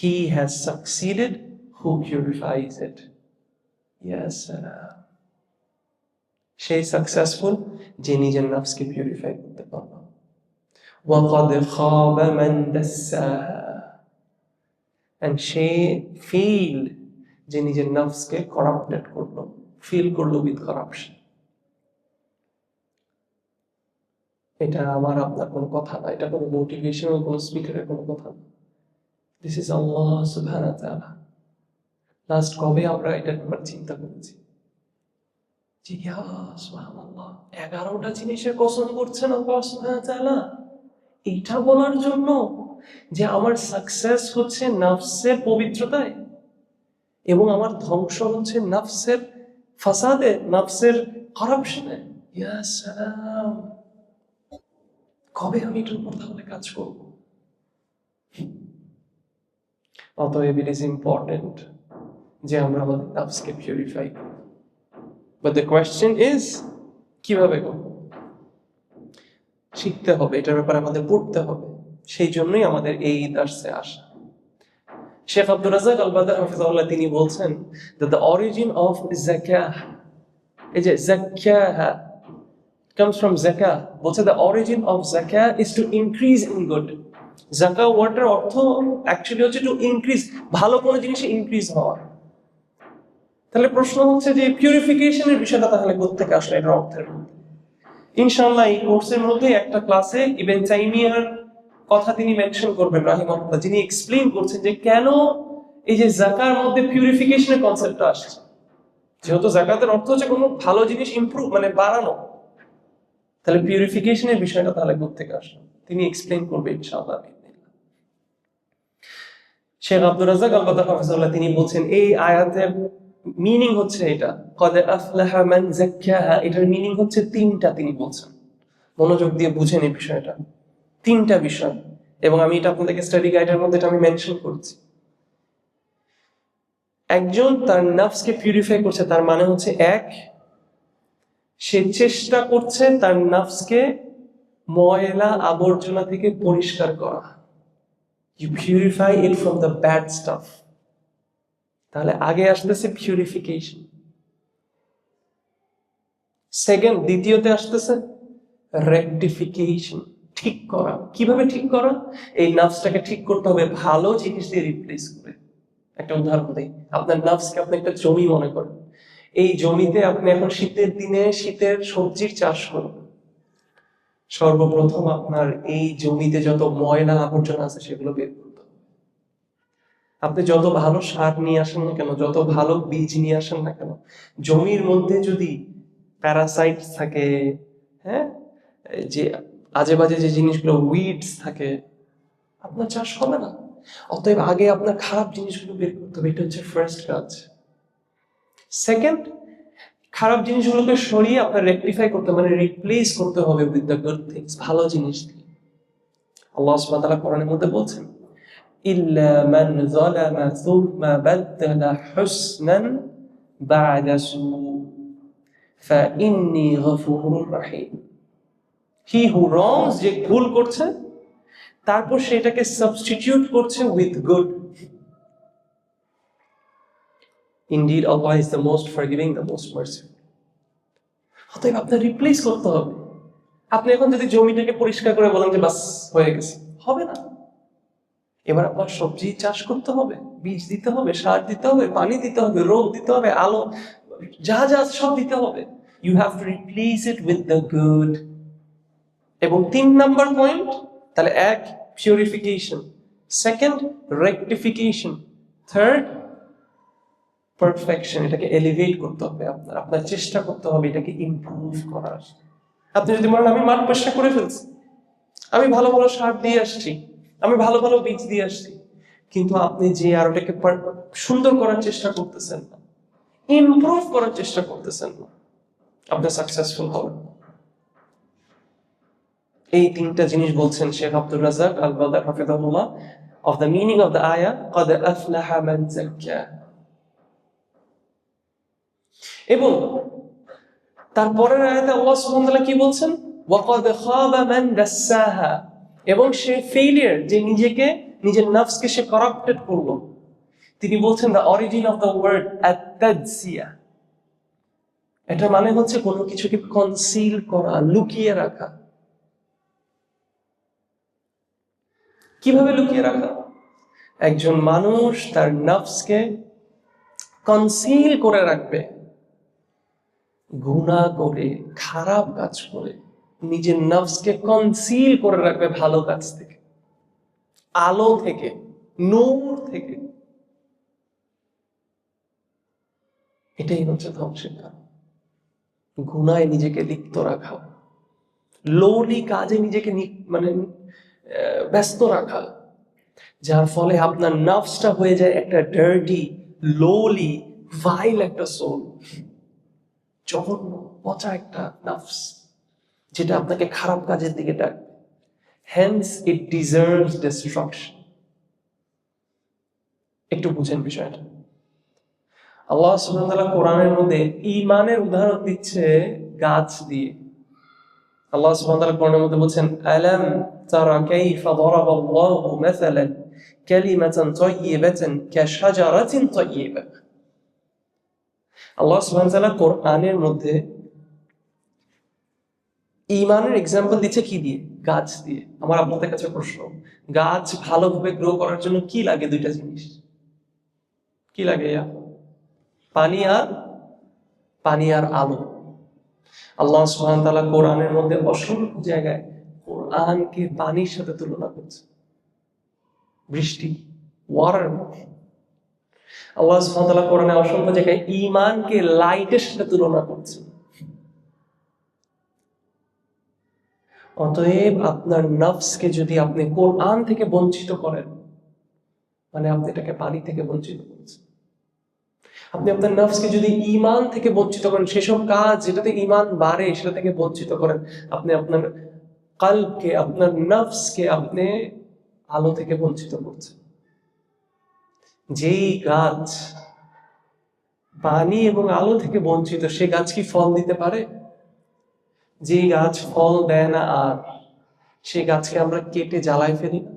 He has succeeded who purifies it. Yes, সেই সাকসেসফুল যে নিজের নফসকে পিউরিফাই করতে পারবে। وقد خاب من دساها. এন্ড সে ফিল যে নিজের নফসকে করাপ্টেড করলো, ফিল করলো উইথ কারাপশন। এটা আমার আপনার কোনো কথা না, এটা কোনো মোটিভেশনাল কোনো স্পিকারের কোনো কথা না। দিস ইজ আল্লাহ সুবহানাহু ওয়া তাআলা। লাস্ট কবে আমরা এটার ব্যাপারে চিন্তা করেছি যে ইয়া সুবহানাল্লাহ, 11টা জিনিসের কসম করছেন আল্লাহ সুবহানাহু ওয়া তাআলা এটা বলার জন্য যে আমার সাকসেস হচ্ছে নফসের পবিত্রতায় এবং আমার ধ্বংস হচ্ছে নফসের ফাসাদে, নফসের কারাপশনে। ইয়া সালাম, কবে আমি এটার উপর তাহলে কাজ করব? অতএব ইট ইজ ইম্পর্টেন্ট যে আমরা আমাদের নফসকে পিউরিফাই করি। বাট দ্য কোয়েশ্চেন ইজ কিভাবে করব? শিখতে হবে, এটার ব্যাপারে আমাদের পড়তে হবে। সেই জন্যই আমাদের এই দার্সে আসা। শেখ আব্দুর রাজ্জাক আল বাদার হাফিজাহুল্লাহ তিনি বলছেন that the origin of zakah, এই যে zakah comes from zakah, বলছে the origin of zakah is to increase in good. zakah ওয়ার্ডের অর্থ অ্যাকচুয়ালি হচ্ছে টু ইনক্রিজ, ভালো কোনো জিনিসে ইনক্রিজ হওয়া। তাহলে প্রশ্ন হচ্ছে যে পিউরিফিকেশনের বিষয়টা তাহলে কোত্থেকে আসলে এর অর্থের মধ্যে? ইনশাআল্লাহ এই কোর্সের মধ্যে একটা ক্লাসে ইবনে তাইমিয়ার কথা তিনি মেনশন করবেন রাহিমাহুল্লাহ, যিনি এক্সপ্লেইন করছেন যে কেন এই যে যাকার মধ্যে পিউরিফিকেশনের কনসেপ্টটা আসছে। যেহেতু যাকাতের অর্থ হচ্ছে কোনো ভালো জিনিস ইমপ্রুভ মানে বাড়ানো, তাহলে পিউরিফিকেশনের বিষয়টা তাহলে কোত্থেকে আসলো তিনি এক্সপ্লেইন করবেন ইনশাআল্লাহ। শেখ আব্দুর রাজ্জাক আল বাদার হাফিজাহুল্লাহ তিনি বলছেন এই আয়াতের মিনিং হচ্ছে এটা, কদ আফলাহা মান যাক্কাহা, এটার মিনিং হচ্ছে তিনটা। তিনি বলছেন, মনোযোগ দিয়ে বুঝেন এই বিষয়টা, তিনটা বিষয়, এবং আমি এটা আপনাদেরকে স্টাডি গাইডের মধ্যে এটা আমি মেনশন করছি। একজন তার নফসকে পিউরিফাই করছে, তার মানে হচ্ছে এক, সে চেষ্টা করছে তার নফসকে ময়লা আবর্জনা থেকে পরিষ্কার করা। You purify it from the bad stuff. তাহলে আগে আসতেছে পিউরিফিকেশন। সেকেন্ড, দ্বিতীয়তে আসতেছে রেকটিফিকেশন, ঠিক করা। কিভাবে ঠিক করা? এই নফসটাকে ঠিক করতে হবে ভালো জিনিস দিয়ে রিপ্লেস করে। একটা উদাহরণ দিই, আপনার নফসকে আপনি একটা জমি মনে করেন, এই জমিতে আপনি এখন শীতের দিনে শীতের সবজির চাষ করবেন। সর্বপ্রথম আপনার এই জমিতে যত ময়লা আবর্জনা আছে সেগুলো বের করতে হবে। আপনি যত ভালো সার নিয়ে আসেন না কেন, যত ভালো বীজ নিয়ে আসেন না কেন, জমির মধ্যে যদি প্যারাসাইট থাকে, হ্যাঁ, যে আজে বাজে যে জিনিসগুলো উইডস থাকে, আপনার চাষ হবে না। অতএব আগে আপনার খারাপ জিনিসগুলো বের করতে হবে, এটা হচ্ছে ফার্স্ট কাজ। সেকেন্ড, খারাপ জিনিসগুলোকে সরিয়ে আপনার রেকটিফাই করতে মানে রিপ্লেস করতে হবে উইথ দ্য গুড থিংস, ভালো জিনিস দিয়ে। আল্লাহ সুবহানাহু ওয়া তাআলা কোরআনের মধ্যে বলছেন ইল্লা মান যালামা সুম্মা বাদদালা হুসনান বা'দা সু ফাইন্নী গফুরুর রহিম। হি হু রংস, যে ভুল করছে তারপর সেটাকে সাবস্টিটিউট করছে with good. Indeed, Allah is the most forgiving, the most merciful. অতএব আপনার রিপ্লেস করতে হবে। আপনি এখন যদি জমিটাকে পরিষ্কার করে বলেন যে বাস হয়ে গেছে, হবে না। এবার আপনার সবজি চাষ করতে হবে, বীজ দিতে হবে, সার দিতে হবে, পানি দিতে হবে, রোদ দিতে হবে, আলো, যা যা সব দিতে হবে। You have to replace it with the good. এবং 3 নাম্বার পয়েন্ট, তাহলে এক, purification, second, rectification, third, perfection. এটাকে এলিভেট করতে হবে, আপনার চেষ্টা করতে হবে এটাকে ইমপ্রুভ করার। আপনি যদি বলেন আমি মাঠ পরিষ্কার করে ফেলছি, আমি ভালো ভালো সার দিয়ে আসছি, আমি ভালো ভালো বীজ দিয়ে আসছি, কিন্তু আপনি যে আর ওটাকে সুন্দর করার চেষ্টা করতেছেন না, ইমপ্রুভ করার চেষ্টা করতেছেন না, আপনি সাকসেসফুল হবেন না। এই তিনটা জিনিস বলছেন শেখ আব্দুর রাজ্জাক আল বাদার হাফিজাহুল্লাহ of the meaning of the ayah qad aflaha man zakkaha। এবং তারপরের আয়াতে আল্লাহ সুবহানাহু ওয়া তাআলা কি বলছেন? ওয়া ক্বাদ খাবা মান দাসসাহা। এবং সে ফেলিয়ার, যে নিজের নফসকে সে কারাপ্টেড করলো। তিনি বলছেন the origin of the word আত-তাদসিয়া, এটা মানে হচ্ছে কোনো কিছুকে কনসিল করা, লুকিয়ে রাখা। কিভাবে লুকিয়ে রাখা? একজন মানুষ তার নফসকে কনসিল করে রাখবে, গুনাহ করে, খারাপ কাজ করে নিজের নফসকে কনসিল করে রাখবে ভালো কাজ থেকে, আলো থেকে, নূর থেকে, এটাই হচ্ছে ধ্বংসের কারণ। গুনায় নিজেকে লিপ্ত রাখা, লোলি কাজে নিজেকে ব্যস্ত রাখা, যার ফলে আপনার নফসটা হয়ে যায় একটা ডার্টি, লোলি, ভাইল একটা সোল, জঘন্য, পচা একটা নফস, যেটা আপনাকে খারাপ কাজের দিকে ডাকবে। হেন্স ইট ডিজার্ভস ডিস্ট্রাকশন। একটু বুঝেন বিষয়টা। আল্লাহ সুবহানাহু ওয়া তাআলা কোরআনের মধ্যে ঈমানের উদাহরণ দিচ্ছে গাছ দিয়ে। আল্লাহ সুবহানাহু ওয়া তাআলা কোরআনের মধ্যে বলছেন, আলাম তারা কাইফা দারাবাল্লাহু মাসালান কালিমাতান তাইয়্যিবাতান কাশাজারাতিন তাইয়্যিবা। আল্লাহ সুবহানাহু ওয়া তাআলা কোরআনের মধ্যে ঈমানের এক্সাম্পল দিচ্ছে কি দিয়ে? গাছ দিয়ে। আমার আপনাদের কাছে প্রশ্ন, গাছ ভালোভাবে গ্রো করার জন্য কি লাগে? দুইটা জিনিস কি লাগে? পানি আর আলো। আল্লাহ সুবহানাহু ওয়া তাআলা কোরআনের মধ্যে অসংখ্য জায়গায় কোরআনকে পানির সাথে তুলনা করছে, বৃষ্টি, ওয়াটার। আল্লাহ সুবহানাহু ওয়া তাআলা কোরআনে অসংখ্য জায়গায় ঈমানকে লাইটের সাথে তুলনা করছে। অতএব আপনার নফসকে যদি আপনি কোরআন থেকে বঞ্চিত করেন, মানে আপনি এটাকে পানি থেকে বঞ্চিত করছেন। আপনি আপনার নফসকে যদি ঈমান থেকে বঞ্চিত করেন, সেসব কাজ যেটাতে ঈমান বাড়ে সেটা থেকে বঞ্চিত করেন, আপনি আপনার কলবকে, আপনার নফসকে আপনি আলো থেকে বঞ্চিত করছেন। যেই গাছ পানি এবং আলো থেকে বঞ্চিত, সে গাছ কি ফল দিতে পারে? যে গাছ ফল দেয় না, আর সেই গাছকে আমরা কেটে জ্বালায় ফেলি না?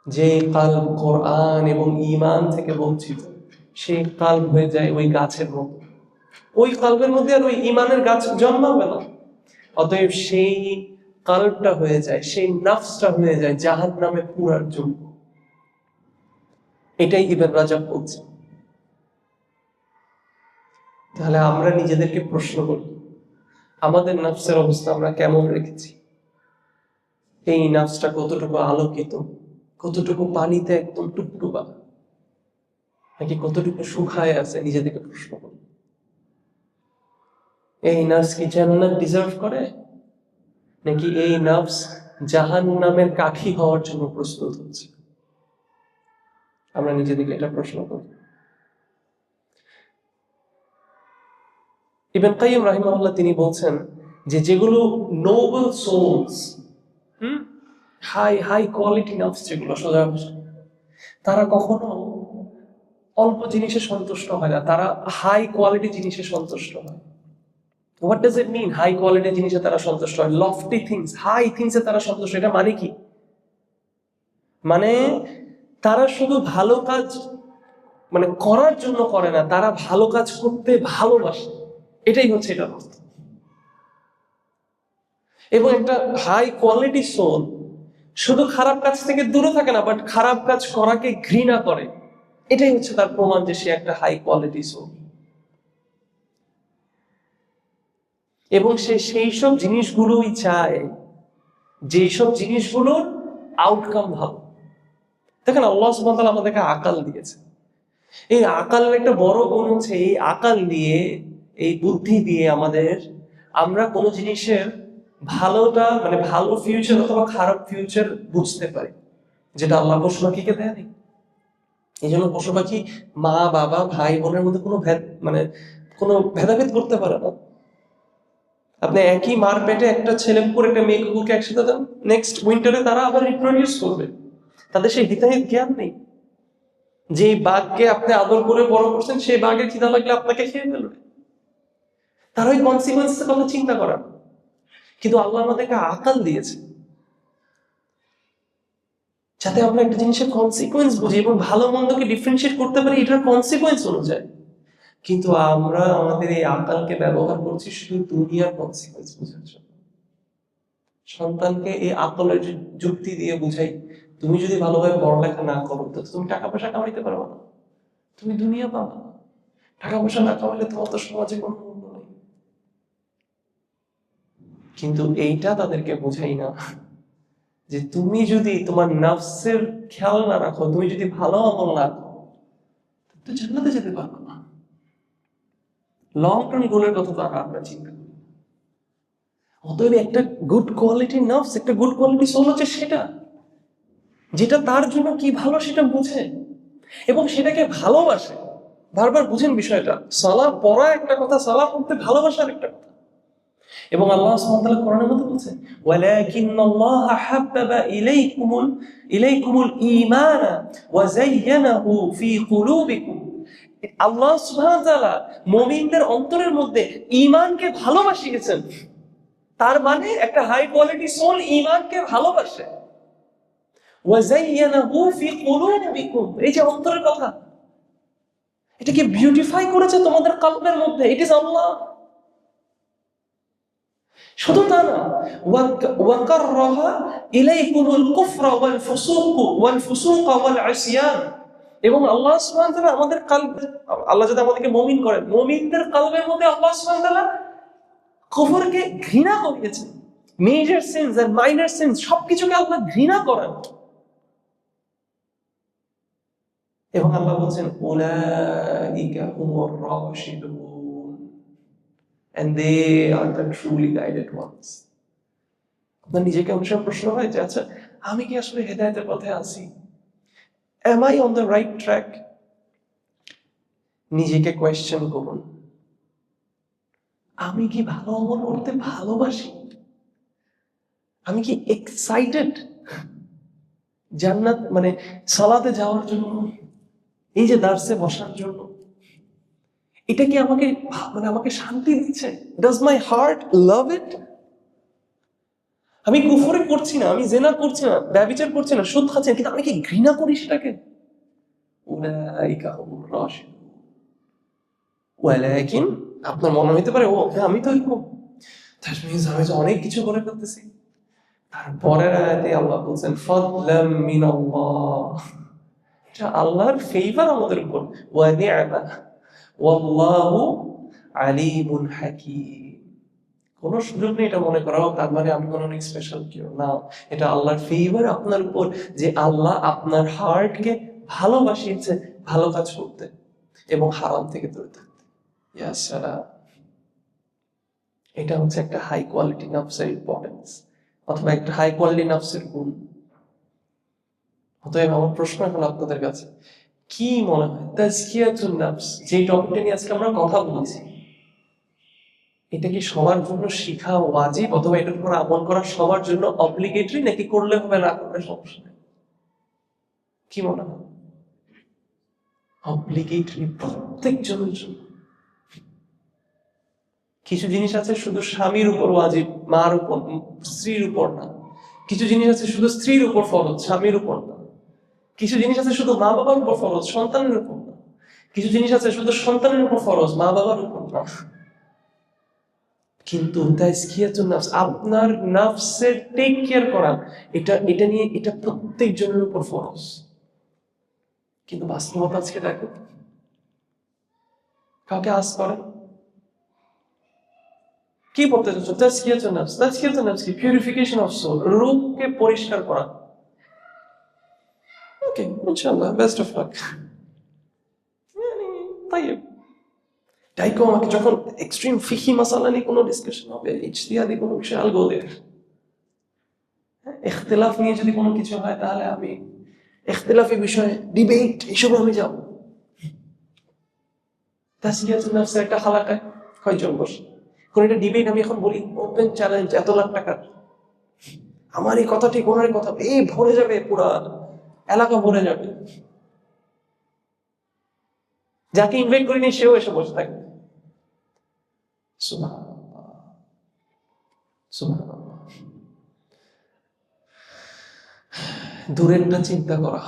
যে কলব কোরআন এবং ঈমান থেকে বঞ্চিত, সেই কলব হয়ে যায় ওই গাছের মতো। ওই কলবের মধ্যে আর ওই ঈমানের গাছ জন্মাবে না। অতএব সেই কলবটা হয়ে যায়, সেই নফসটা হয়ে যায় জাহান্নামে পুরার যোগ্য। এটাই ইবনে রাজব বলছে। তাহলে আমরা নিজেদেরকে প্রশ্ন করি, আমাদের নফসের অবস্থা আমরা কেমন রেখেছি? এই নফসটা কতটুকু আলোকিত, কতটুকু পানিতে একদম টুকটুকা, নাকি কতটুকু শুকায় আছে? নিজেদেরকে প্রশ্ন করি। এই নফস কি জান্নাত ডিজার্ভ করে, নাকি এই নফস জাহান্নামের কাঠি হওয়ার জন্য প্রস্তুত হচ্ছে? আমরা নিজেদেরকে এটা প্রশ্ন করি। ইবনে কাইয়িম রাহিমাহুল্লাহ তিনি বলছেন যে যেগুলো নোবেল সোলস, হাই কোয়ালিটি নফস, যেগুলো সোজা তারা কখনো অল্প জিনিসে সন্তুষ্ট হয় না, তারা হাই কোয়ালিটি জিনিসে সন্তুষ্ট হয়। What does it mean high quality জিনিসে তারা সন্তুষ্ট হয়? লফটি থিংস, হাই থিংসে তারা সন্তুষ্ট। এটা মানে কি? মানে তারা শুধু ভালো কাজ করার জন্য করে না, তারা ভালো কাজ করতে ভালোবাসে। এটাই হচ্ছে এটার অর্থ। এবং একটা হাই কোয়ালিটি সোল শুধু খারাপ কাজ থেকে দূরে থাকে না, বাট খারাপ কাজ করাকে ঘৃণা করে। এটাই হচ্ছে তার প্রমাণ যে সে একটা হাই কোয়ালিটি সোল। এবং সে সেই সব জিনিসগুলোই চায় যেই সব জিনিসগুলোর আউটকাম ভালো। দেখেন, আল্লাহ সুবহানাহু ওয়া তাআলা আমাদেরকে আকাল দিয়েছে। এই আকালের একটা বড় গুণ হচ্ছে এই আকাল দিয়ে, এই বুদ্ধি দিয়ে আমরা কোনো জিনিসের ভালোটা, ভালো ফিউচার অথবা খারাপ ফিউচার বুঝতে পারি, যেটা আল্লাহ পশু পাখিকে দেয়নি। এই জন্য পশু পাখি মা বাবা ভাই বোনের মধ্যে কোনো ভেদাভেদ করতে পারে না। আপনি একই মার পেটে একটা ছেলে কুকুর একটা মেয়ে কুকুরকে একসাথে দেন, নেক্সট উইন্টারে তারা আবার রিপ্রোডিউস করবে। তাদের সেই হিতাহিত জ্ঞান নেই। যে বাঘকে আপনি আদর করে বড় করছেন, সেই বাঘের খিদা লাগলে আপনাকে খেয়ে ফেলবে। তার ওই কনসিকুয়েন্সের কথা চিন্তা করা। কিন্তু আল্লাহ আমাদেরকে আকাল দিয়েছে যাতে আমরা একটা জিনিসের কনসিকুয়েন্স বুঝি এবং ভালো মন্দকে ডিফারেন্সিয়েট করতে পারি এটার কনসিকুয়েন্স অনুযায়ী। কিন্তু আমরা আমাদের এই আকালকে ব্যবহার করছি শুধু দুনিয়ার কনসিকুয়েন্স বোঝার জন্য। সন্তানকে এই আকলের যুক্তি দিয়ে বুঝাই তুমি যদি ভালোভাবে পড়ালেখা না করো তো তুমি টাকা পয়সা কামাইতে পারবে না, তুমি দুনিয়া পাবে না। টাকা পয়সা না কামাইলে তোমার তো সমাজে কোনো মূল্য নেই। কিন্তু এইটা তাদেরকে বোঝাই না যে তুমি যদি তোমার নফসের খেয়াল না রাখো, তুমি যদি ভালো আমল না করো, তো জান্নাতে যেতে পারবে না। লং টার্ম গোলের কথা তো আমরা চিন্তা করি। অতএব একটা গুড কোয়ালিটি নফস, একটা গুড কোয়ালিটি সোল হচ্ছে সেটা, যেটা তার জন্য কি ভালো সেটা বুঝে এবং সেটাকে ভালোবাসে। বারবার বুঝেন বিষয়টা, সালাহ পড়া একটা কথা, সালাহ পড়তে ভালোবাসার একটা কথা। এবং আল্লাহ সুবহানাহু ওয়া তাআলা কোরআনের মধ্যে বলছেন, ওয়ালাকিন্নাল্লাহা হাব্বাবা ইলাইকুমুল ঈমানা ওয়া যায়্যানাহু ফি কুলুবিকুম। আল্লাহ সুবহানাহু ওয়া তাআলা মুমিনদের অন্তরের মধ্যে ঈমানকে ভালোবাসিয়েছেন। তার মানে একটা হাই কোয়ালিটি সোল ঈমানকে ভালোবাসে। ওয়া যায়্যানাহু ফি কুলুবিকুম, এই যে অন্তরের কথা, এটাকে বিউটিফাই করেছে তোমাদের কলবের মধ্যে, ইট ইজ আল্লাহ। শুধু তা না, ওয়াকাররাহা ইলাইকুমুল কুফরা ওয়াল ফুসুকা ওয়াল ইসয়ান। এবং আল্লাহ সুবহানাহু ওয়া তাআলা আমাদের কলবে, আল্লাহ যদি আমাদেরকে মুমিন করেন, মুমিনদের কলবের মধ্যে আল্লাহ সুবহানাহু ওয়া তাআলা কুফরকে ঘৃণা করিয়েছেন। Major sins and minor sins সবকিছুকে আল্লাহ ঘৃণা করেন। এবং আল্লাহ বলেন, উলাইকা হুমুর রাশিদুন, and they are the truly guided ones. আপনার নিজেকে অনেক সময় প্রশ্ন হয় যে আচ্ছা, আমি কি আসলে হেদায়েতের পথে আছি? Am I on the right track? নিজেকে কোয়েশ্চেন করুন, আমি কি ভালো আমল করতে ভালোবাসি? আমি কি এক্সাইটেড জান্নাত মানে সালাতে যাওয়ার জন্য, এই যে দার্সে বসার জন্য? এটা কি আমাকে মানে আমাকে শান্তি দিচ্ছে? ডাজ মাই হার্ট লাভ ইট? আমি কুফরি করছি না, আমি জিনা করছি না, ব্যভিচার করছি না, সুদ খাচ্ছি না, কিন্তু আমি কি ঘৃণা করি সেটাকে? উলাইকা হুমুর রাশিদুন। ওয়ালাকিন, আপনার মনে হইতে পারে ও আমি তো এরকম, দ্যাট মিন্স আমি তো অনেক কিছু করে ফেলতেছি। তারপরের আয়াতে আল্লাহ বলছেন, ফাদলাম মিনাল্লাহ, এটা আল্লাহর ফেভার আমাদের উপর, ওয়া নি'মা ওয়াল্লাহু আলিমুন হাকীম। কোন সুযোগ নেই এটা মনে করাও তার মানে আমি কোনো অনেক স্পেশাল কেউ না। এটা আল্লাহর ফেভার আপনার উপর, যে আল্লাহ আপনার হার্টকে ভালোবাসিয়েছে ভালো কাজ করতে এবং হারাম থেকে দূরে থাকতে। ইয়া সালাম, এটা হচ্ছে একটা হাই কোয়ালিটি নফসের ইম্পর্টেন্স, অথবা একটা হাই কোয়ালিটি নফসের গুণ। অতএব আমার প্রশ্ন এখন আপনাদের কাছে, কি মনে হয় তাজকিয়াতুন নফস, যে টপিকটা নিয়ে আজকে আমরা কথা বলছি, এটা কি সবার জন্য শিখা ওয়াজিব, অথবা এটার উপর আমল করা সবার জন্য অব্লিগেটরি, নাকি করলে হবে না করলে সমস্যা নেই? কি মনে হয়? অব্লিগেটরি, প্রত্যেকজনের জন্য। কিছু জিনিস আছে শুধু স্বামীর উপর ওয়াজিব, মার উপর, স্ত্রীর উপর না। কিছু জিনিস আছে শুধু স্ত্রীর উপর ফরজ, স্বামীর উপর না। কিছু জিনিস আছে শুধু মা বাবার উপর ফরজ, সন্তানের উপর না। কিছু জিনিস আছে শুধু সন্তানের উপর ফরজ, মা বাবার উপর না। কিন্তু তাজকিয়াতুন নফস, আপনার নফসের টেক কেয়ার করা, এটা নিয়ে এটা প্রত্যেকজনের উপর ফরজ। কিন্তু বাস্তবতা আজকে দেখো, কাউকে আজ করেন কি বলতে চাচ্ছ? তাজকিয়াতুন নফস, তাজকিয়াতুন নফস কি? পিউরিফিকেশন অফ সোল, রূহকে পরিষ্কার করা। ওকে, ইনশাআল্লাহ, বেস্ট অফ লাক। তাইব তাইকো আমাকে যখন এক্সট্রিম ফিকি মাসালা নিয়ে কোনো ডিসকাশন হবে, ইজতিহাদি কোনো বিষয়, আল গো দেয়ার। ইখতিলাফ নিয়ে যদি কোনো কিছু হয়, তাহলে আমি ইখতিলাফি বিষয়ে ডিবেট এসবে আমি যাব। তাজকিয়াতুন নফসের একটা হালাকায় কয়জন বসে, কোন একটা ডিবেট আমি এখন বলি, ওপেন চ্যালেঞ্জ, এত লাখ টাকার, আমার এই কথা ঠিক, ওনার কথা, এই ভরে যাবে, পুরা এলাকা ভরে যাবে। যাকে ইনভাইট করিনি সেও এসে বসে থাকবে। সুবহানাল্লাহ, সুবহানাল্লাহ। দূরেরটা চিন্তা করা,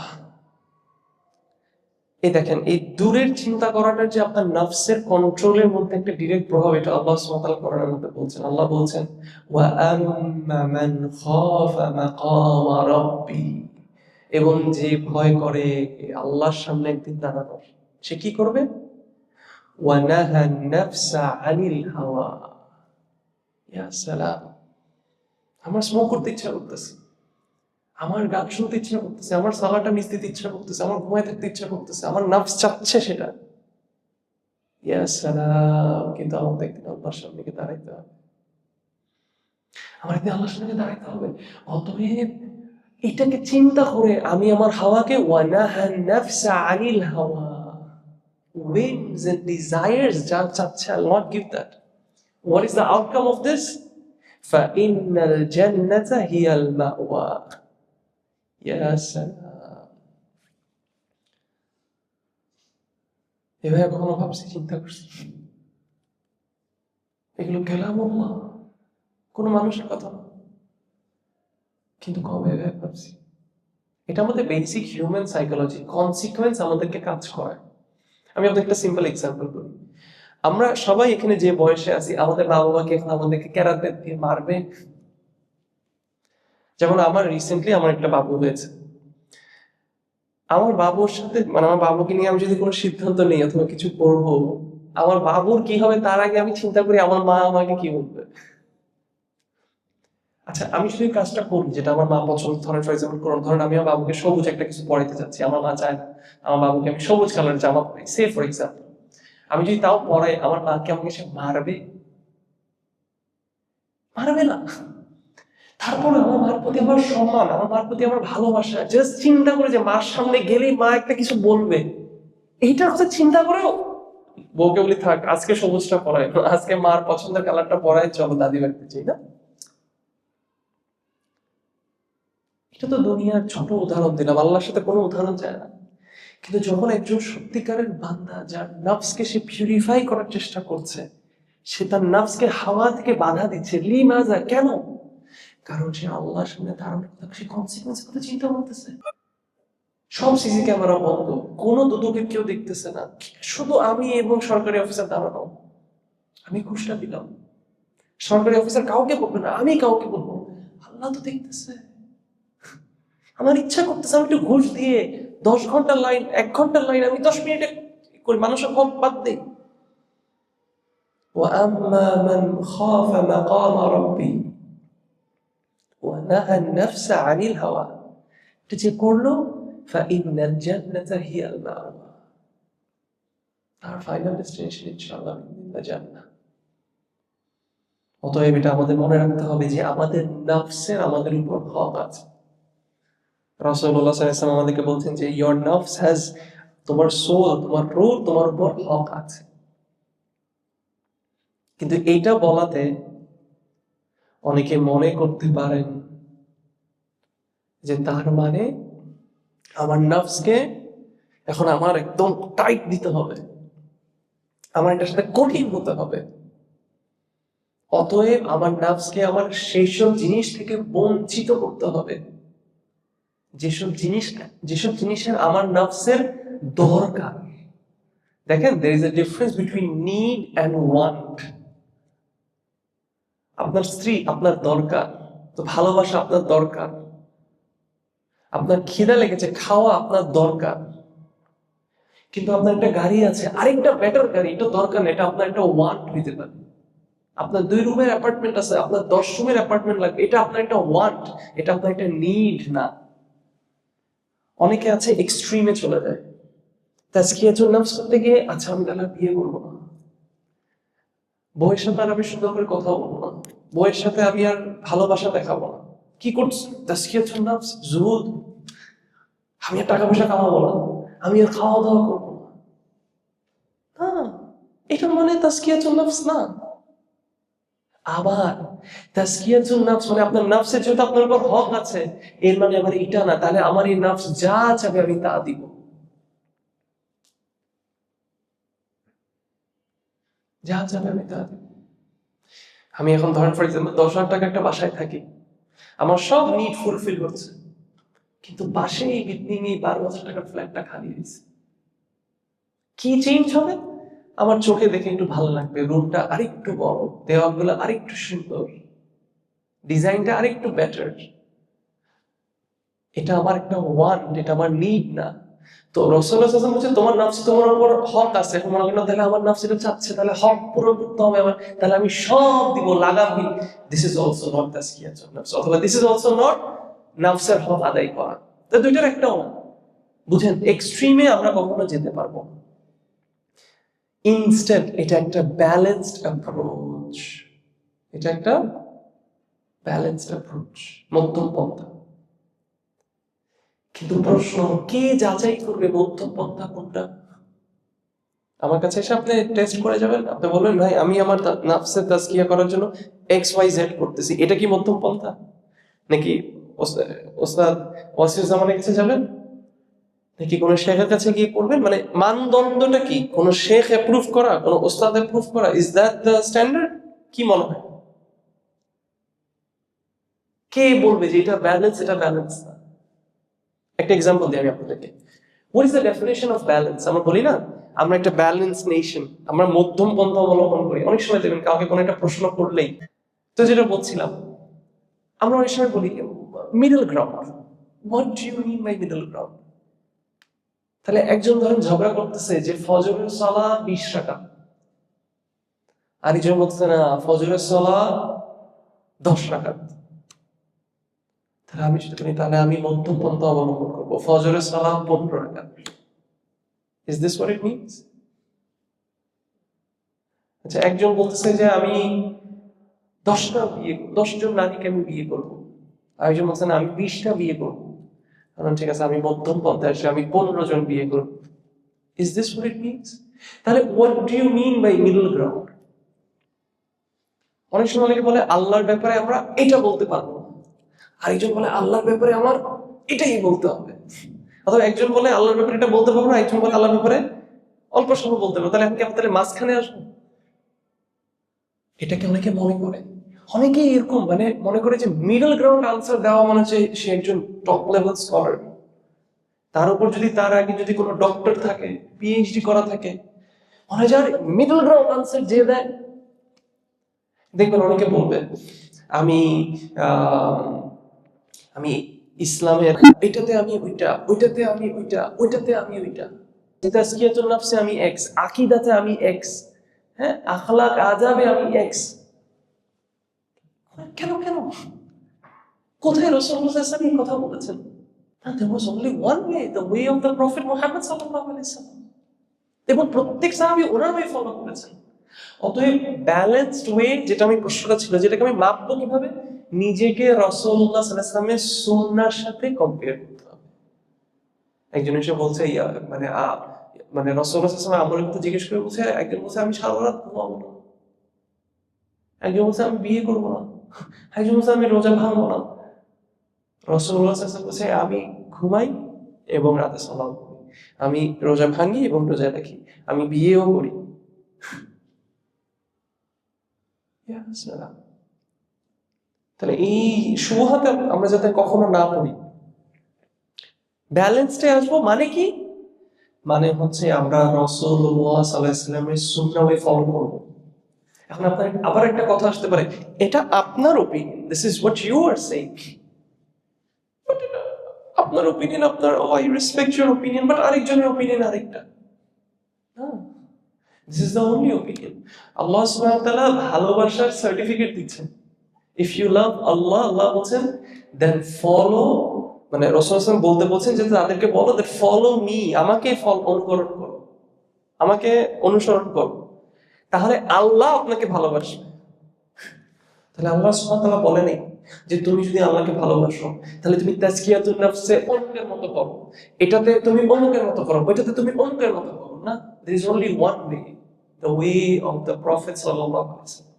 এই দেখেন, এই দূরের চিন্তা করাটা যে আপনার নফসের কন্ট্রোলের মধ্যে একটা ডিরেক্ট প্রভাব, এটা আল্লাহ সুবহানাহু ওয়া তাআলা কোরআনের মধ্যে বলছেন। আল্লাহ বলছেন, ওয়া আম্মা মান খাফা মাকামা রাব্বি, এবং যে ভয় করে আল্লাহর সামনে একদিন দাঁড়ানোর, সে কি করবে? ওয়ানাহা নাফসা আনিল হাওয়া। ইয়া সালাম। আমার স্মোক করতে ইচ্ছা করতেছে, আমার গান শুনতে ইচ্ছা করতেছে, আমার সালাটা মিস দিতে ইচ্ছা করতেছে, আমার ঘুমায় থাকতে ইচ্ছা করতেছে, আমার নাফস চাচ্ছে সেটা। ইয়া সালাম। কিন্তু আমাদের একদিন আল্লাহর সামনে গিয়ে দাঁড়াইতে হবে, আমার একদিন আল্লাহর সামনে দাঁড়াইতে হবে। অতএব এটাকে চিন্তা করে আমি আমার হাওয়াকে ওয়ানাহা নাফসা আনিল হাওয়া, whims and desires যা চাচ্ছে, I'll not give that. What is the outcome of this? فَإِنَّ الْجَنَّةَ هِيَ الْمَأْوَى. يا سلام। এভাবে কখনো ভাবছি, চিন্তা করছি? এগুলো কালামুল্লাহ, কোনো মানুষের কথা না, কিন্তু কবে এভাবে ভাবছি? এটা আমাদের বেসিক হিউম্যান সাইকোলজি, কনসিকুয়েন্স আমাদেরকে কাজ করে। আমি আপনাদের একটা সিম্পল এক্সাম্পল বলি। আমরা সবাই এখানে যে বয়সে আছি, আমাদের মা বাবাকে এখন আমাদেরকে ক্যারাতে দিয়ে মারবে। যেমন আমার রিসেন্টলি আমার একটা বাবু হয়েছে, আমার বাবুর সাথে মানে আমার বাবুকে নিয়ে আমি যদি কোনো সিদ্ধান্ত নিই অথবা কিছু করবো, আমার বাবুর কি হবে তার আগে আমি চিন্তা করি আমার মা আমাকে কি বলবে। আচ্ছা, আমি শুধু এই কাজটা করি যেটা আমার মা পছন্দ। ধরেন ফর এক্সাম্পল, কোন ধরেন আমি আমার বাবুকে সবুজ একটা কিছু পড়াইতে চাচ্ছি, আমার মা চায় না আমার বাবুকে আমি সবুজ কালারের জামা পরাই, সে ফর এক্সাম্পল। আমি যদি তাও পড়াই, আমার মা কি আমাকে সে মারবে? মারবে না। তারপরে আমার মার প্রতি আমার সম্মান, আমার মার প্রতি আমার ভালোবাসা, জাস্ট চিন্তা করে যে মার সামনে গেলেই মা একটা কিছু বলবে, এইটার কথা চিন্তা করেও বউকে বলি থাক আজকে সবুজটা পরাই, আজকে মার পছন্দের কালারটা পরাই, চলো দাদি বাড়িতে চাই না। এটা তো দুনিয়ার ছোট উদাহরণ দিলাম, আল্লাহর সাথে কোনো উদাহরণ যায় না। কিন্তু যখন একজন সত্যিকারের বান্দা যার নফসকে সে পিউরিফাই করার চেষ্টা করছে, সে তার নফসকে হাওয়া থেকে বাধা দিচ্ছে, লিমাজা, কেন? কারণ সে আল্লাহর সামনে দাঁড়ানোর কথা, সে কনসিকুয়েন্স কথা চিন্তা করতেছে। সব সিসি ক্যামেরা বন্ধ, কোনো দুদকে কেউ দেখতেছে না, শুধু আমি এবং সরকারি অফিসার দাঁড়ানো। আমি ঘুষটা দিলাম, সরকারি অফিসার কাউকে বলবে না, আমি কাউকে বলবো, আল্লাহ তো দেখতেছে। আমার ইচ্ছা করতেছে আমি একটু ঘুষ দিয়ে 10 ঘন্টার লাইন, 1 ঘন্টার লাইন আমি 10 মিনিটে করি, মানুষের হক বাদ দেই। وأما من خاف مقام ربي ونهى النفس عن الهوى, এটা যে করলো فإن الجنة هي المأوى, তার ফাইনাল ডেস্টিনেশন ইনশাআল্লাহ জান্নাত। অতএব এটা আমাদের মনে রাখতে হবে যে আমাদের নফসের আমাদের উপর হক আছে। রাসূলুল্লাহ সাল্লাল্লাহু আলাইহি ওয়াসাল্লাম আমাদেরকে বলছেন যে ইওর নফস হ্যাজ, তোমার সোল, তোমার রূহ তোমার উপর হক আছে। কিন্তু এইটা বলাতে অনেকে মনে করতে পারেন যে তার মানে আমার নফসকে এখন আমার একদম টাইট দিতে হবে, আমার এটার সাথে কঠিন হতে হবে। অতএব আমার নফসকে আমার সেই সব জিনিস থেকে বঞ্চিত করতে হবে যেসব জিনিসের আমার নফসের দরকার। দেখেন, there is a difference between need and want. আপনার স্ত্রী আপনার দরকার, তো ভালোবাসা আপনার দরকার। আপনার খিদা লেগেছে, খাওয়া আপনার দরকার। কিন্তু আপনার একটা গাড়ি আছে, আরেকটা বেটার গাড়ি, এটা দরকার না, এটা আপনার একটা ওয়ান্ট হইতে পারে। আপনার 2 রুমের অ্যাপার্টমেন্ট আছে, আপনার 10 রুমের অ্যাপার্টমেন্ট লাগবে, এটা আপনার একটা ওয়ান্ট, এটা আপনার একটা নিড না। অনেকে আছে এক্সট্রিমে চলে যায়, তাজকিয়াতুন নফস করতে গিয়ে আচ্ছা আমি তাহলে বিয়ে করবো না, বউয়ের সাথে আর আমি সুন্দর করে কথা বলবো না, বউয়ের সাথে আমি আর ভালোবাসা দেখাবো না। কি করছি? তাজকিয়াতুন নফস, জুহুদ, আমি আর টাকা পয়সা কামাবো না, আমি আর খাওয়া দাওয়া করবো না। এটা মানে তাজকিয়াতুন নফস না। আবার তাজকিয়াতুন নফস মানে আপনার নফসের যেহেতু আপনার উপর হক আছে, এর মানে আবার এটা না তাহলে আমার এই নফস যা চাবে আমি তা দিব। যা চাবে আমি তা দিব। আমি এখন ধরেন ফর এক্সাম্পল 10,000 টাকা একটা বাসায় থাকি, আমার সব নিড ফুলফিল হচ্ছে, কিন্তু পাশে এই বিল্ডিং এই 12,000 টাকার ফ্ল্যাটটা খালি হয়েছে। কি চেঞ্জ হবে? আমার চোখে দেখে একটু ভালো লাগবে, রুমটা আরেকটু বড়, দেওয়ালগুলো আরেকটু সুন্দর, ডিজাইনটা আরেকটু বেটার। এটা আমার একটা ওয়ান্ট, এটা আমার নিড না। তো রাসূলুল্লাহ সাল্লাল্লাহু আলাইহি ওয়াসাল্লাম বলছে তোমার নাফস তোমার উপর হক আছে, এখন মনে করেন তাহলে আমার নাফস এটা চাচ্ছে, তাহলে হক পূরণ করতে হবে আমার, তাহলে আমি সব দিব, লাগাবি। দিস ইজ অলসো নট তাসকিয়াতুন নাফস, অথবা দিস ইজ অলসো নট নাফসের হক আদায় করা। তো দুইটার একটাও না। বুঝেন, এক্সট্রিমে আমরা কখনো যেতে পারবো না। ইনস্ট্যান্ট এটা একটা ব্যালেন্সড অ্যাপ্রোচ, এটা একটা ব্যালেন্সড অ্যাপ্রোচ, মধ্যম পন্থা। কিন্তু প্রশ্ন, কে যাচাই করবে মধ্যম পন্থা কোনটা? আমার কাছে এসে আপনি টেস্ট করে যাবেন, আপনি বলবেন ভাই আমি আমার নাফসের তাজকিয়া করার জন্য XYZ করতেছি, এটা কি মধ্যম পন্থা? নাকি ওস্তাদ ওয়াসিউজ্জামানের কাছে যাবেন, নাকি কোন শেখের কাছে গিয়ে করবেন? মানে মানদণ্ডটা কি? কোন শেখ অ্যাপ্রুভ করা, কোন ওস্তাদ অ্যাপ্রুভ করা, ইজ দ্যাট দ্য স্ট্যান্ডার্ড? কি মনে হয়, কে বলবে যে এটা ব্যালেন্স, এটা ব্যালেন্স না? একটা এক্সাম্পল দিই আমি আপনাদেরকে। What is the definition of balance? আমরা বলি না আমরা একটা ব্যালেন্স নেশন, আমরা মধ্যম পন্থা অবলম্বন করি। অনেক সময় দেখবেন কাউকে কোনো একটা প্রশ্ন করলেই, তো যেটা বলছিলাম, আমরা অনেক সময় বলি middle ground. What do you mean by middle ground? তাহলে একজন ধরেন ঝগড়া করতেছে যে ফজরের সালাত 20 রাকাত, আরেকজন বলতেছে না ফজরের সালাত 10 রাকাত। তাহলে আমি সেটা করি, তাহলে আমি মধ্যম পন্থা অবলম্বন করবো, ফজরের সালাত 15 রাকাত। Is this what it means? আচ্ছা, একজন বলতেছে যে আমি 10 জন নারীকে আমি বিয়ে করবো, আরেকজন বলছে না আমি 20টা বিয়ে করবো। কারণ ঠিক আছে, আমি মধ্যম পন্থায় আসি, আমি 15 জন বিয়ে করবো। Is this what it means? তাহলে what do you mean by middle ground? অনেক সময় অনেকে বলে আল্লাহর ব্যাপারে আমরা এটা বলতে পারবো না, আরেকজন বলে আল্লাহর ব্যাপারে আমার এটাই বলতে হবে। অথবা একজন বলে আল্লাহর ব্যাপারে এটা বলতে পারবো না, একজন বলে আল্লাহর ব্যাপারে অল্প সময় বলতে পারবো। তাহলে আমি কি তাহলে মাঝখানে আসবো? এটাকে অনেকে মনে করে, অনেকেই এরকম মানে মনে করে যে মিডল গ্রাউন্ড আনসার দেওয়া মানে হচ্ছে সে একজন টপ লেভেল স্কলার। তার উপর যদি তার আগে যদি কোনো ডক্টর থাকে, PhD করা থাকে, মনে যায় মিডল গ্রাউন্ড আনসার যে দেয়। দেখবেন অনেকে বলবে আমি আমি ইসলামের এটাতে আমি ওইটা, ওইটাতে আমি ওইটা, ওইটাতে আমি ওইটা, তাজকিয়াতুন নাফসে আমি X, আকীদাতে আমি X, হ্যাঁ আখলাক আদাবে আমি X। কেন কেন? কোথায় রাসূলুল্লাহ সাল্লাল্লাহু আলাইহি ওয়াসাল্লাম এই কথা বলেছেন? There was only one way, the way of the Prophet Muhammad sallallahu alaihi wasallam, এবং প্রত্যেক সাহাবী ওনার ওয়ে ফলো করেছেন। অতএব ব্যালেন্সড ওয়ে, যেটা আমি প্রশ্নটা ছিল, যেটাকে আমি মাপবো কিভাবে, নিজেকে রাসূলুল্লাহ সাল্লাল্লাহু আলাইহি ওয়াসাল্লামের সুন্নাহর সাথে কম্পেয়ার করতে হবে। একজন এসে বলছে মানে মানে রাসূলুল্লাহ সাল্লাল্লাহু আলাইহি ওয়াসাল্লাম আমলের কথা জিজ্ঞেস করে বলছে, একজন বলছে আমি সারা রাত ঘুমাবো না, একজন বলছে আমি বিয়ে করবো না, একজন বলছে আমি রোজা ভাঙবো না। রাসূলুল্লাহ সাল্লাল্লাহু আলাইহি ওয়াসাল্লাম বলছে আমি ঘুমাই এবং রাতে সালাত পড়ি, আমি রোজা ভাঙি এবং রোজা রাখি, আমি বিয়েও করি। তাহলে এই শুবহাতে আমরা যাতে কখনো না পড়ি, ব্যালেন্সডে আসবো। মানে কি? মানে হচ্ছে আমরা রাসূলুল্লাহ সাল্লাল্লাহু আলাইহি ওয়াসাল্লামের সুন্নাহ ফলো করব। এখন আপনার আবার একটা কথা আসতে পারে, এটা আপনার opinion, this is what you are saying, but এটা আপনার ওপিনিয়ন, আপনার I respect your opinion, but আরেকজনের ওপিনিয়ন আরেকটা। না, this is the only opinion. আল্লাহ সুবহানাহু ওয়া তাআলা ভালোবাসার সার্টিফিকেট দিচ্ছেন। ইফ ইউ লাভ আল্লাহ, আল্লাহ বলছেন দেন ফলো, মানে রাসূল সাল্লাল্লাহু আলাইহি ওয়াসাল্লাম বলতে বলছেন যে তাদেরকে বলো দ্যাট ফলো মি, আমাকে অনুকরণ করো, আমাকে অনুসরণ করো, তাহলে আল্লাহ আপনাকে ভালোবাসবে। তাহলে আল্লাহ সুবহানাহু ওয়া তাআলা বলেনি যে তুমি যদি আল্লাহকে ভালোবাসো তাহলে তুমি তাজকিয়াতুন নাফসে অন্যের মতো করো, এটাতে তুমি অন্যের মতো করো, ওইটাতে তুমি অন্যের মতো করো না। there is only one way, the way of the Prophet sallallahu alaihi wasallam।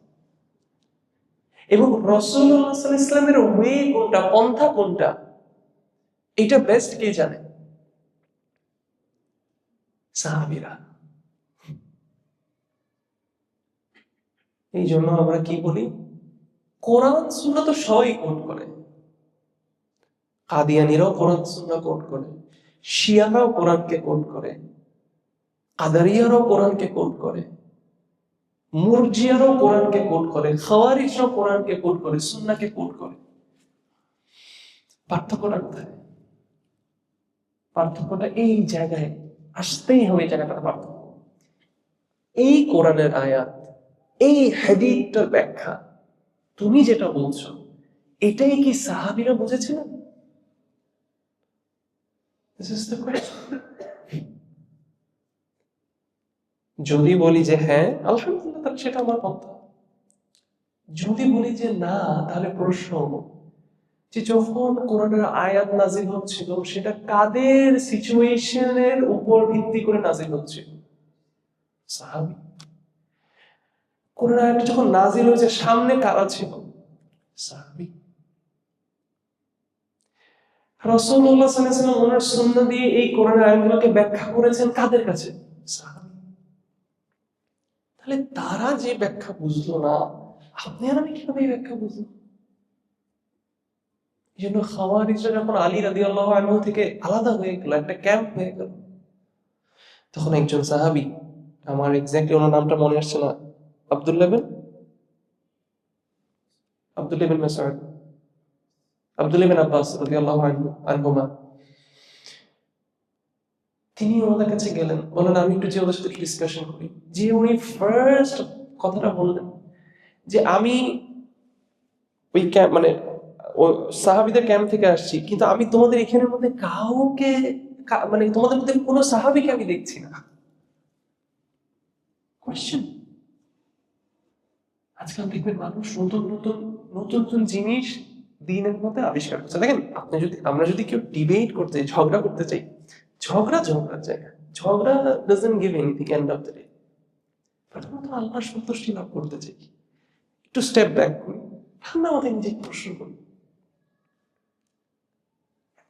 এবং রাসূলুল্লাহ সাল্লাল্লাহু আলাইহি ওয়াসাল্লামের ওয়ে কোনটা, পন্থা কোনটা, এটা বেস্ট কে জানে? সাহাবীরা। এই জন্য আমরা কি বলি, কোরআন সুন্নাহ তো সবাই কোট করে, কাদিয়ানীরাও কোরআন সুন্নাহ কোট করে, শিয়ারাও কোরআনকে কোট করে, কাদারিয়ারাও কোরআনকে কোট করে, মুরজিয়ারাও কোরআনকে কোট করে, খাওয়ারিজরাও কোরআনকে কোট করে, সুন্নাহকে কোট করে। পার্থক্যটা কোথায়? পার্থক্যটা এই জায়গায় আসতেই হবে, এই জায়গাটা পার্থক্য। এই কোরআনের আয়াত, এই হাদিসটার ব্যাখ্যা, তুমি যেটা বলছো এটাই কি সাহাবীরা বুঝেছিলেন? This is the question. যদি বলি যে হ্যাঁ, আলহামদুলিল্লাহ, তাহলে সেটা আমার পন্থা। যদি বলি যে না, তাহলে প্রশ্ন যে যখন কোরআনের আয়াত নাজিল হচ্ছিল সেটা কাদের সিচুয়েশনের উপর ভিত্তি করে নাজিল হচ্ছিল? সাহাবী। কোরআন আয়াতটা যখন নাজিল হয়েছে সামনে কারা ছিল? সাহাবী। রাসূলুল্লাহ সাল্লাল্লাহু আলাইহি ওয়াসাল্লাম ওনার সুন্নাহ দিয়ে এই কোরআনের আয়াতগুলোকে ব্যাখ্যা করেছেন কাদের কাছে? সাহাবী। তাহলে তারা যে ব্যাখ্যা বুঝলো না, আপনি আর আমি কিভাবে এই ব্যাখ্যা বুঝবো? এই জন্য খাওয়ারিজরা যখন আলী রাদিয়াল্লাহু আনহু থেকে আলাদা হয়ে গেল, একটা ক্যাম্প হয়ে গেল, তখন একজন সাহাবী, আমার এক্স্যাক্টলি ওনার নামটা মনে আসছে না, আব্দুল্লাহ বিন মাসউদ, আব্দুল্লাহ বিন আব্বাস রাদিয়াল্লাহু আনহুমা, তিনি ওনাদের কাছে গেলেন, বলেন আমি একটু যে ওদের সাথে ডিসকাশন করি। যে উনি ফার্স্ট কথাটা বললেন যে আমি ওই ক্যাম্প মানে ও সাহাবীদের ক্যাম্প থেকে আসছি, কিন্তু আমি তোমাদের এখানের মধ্যে কাউকে মানে তোমাদের মধ্যে কোনো সাহাবীকে আমি দেখছি না। কোয়েশ্চেন। আজকাল দেখবেন মানুষ নতুন নতুন নতুন নতুন জিনিস দিনের মধ্যে আবিষ্কার করছে। দেখেন, আমরা যদি কেউ ডিবেট করতে চাই, ঝগড়া করতে চাই, ঝগড়ার জায়গা, ঝগড়া doesn't give anything end of the day. প্রথমত আল্লাহর সন্তুষ্টি লাভ করতে চাই, একটু স্টেপ ব্যাক করি, ঠান্ডা মাথায় নিজেকে প্রশ্ন করি,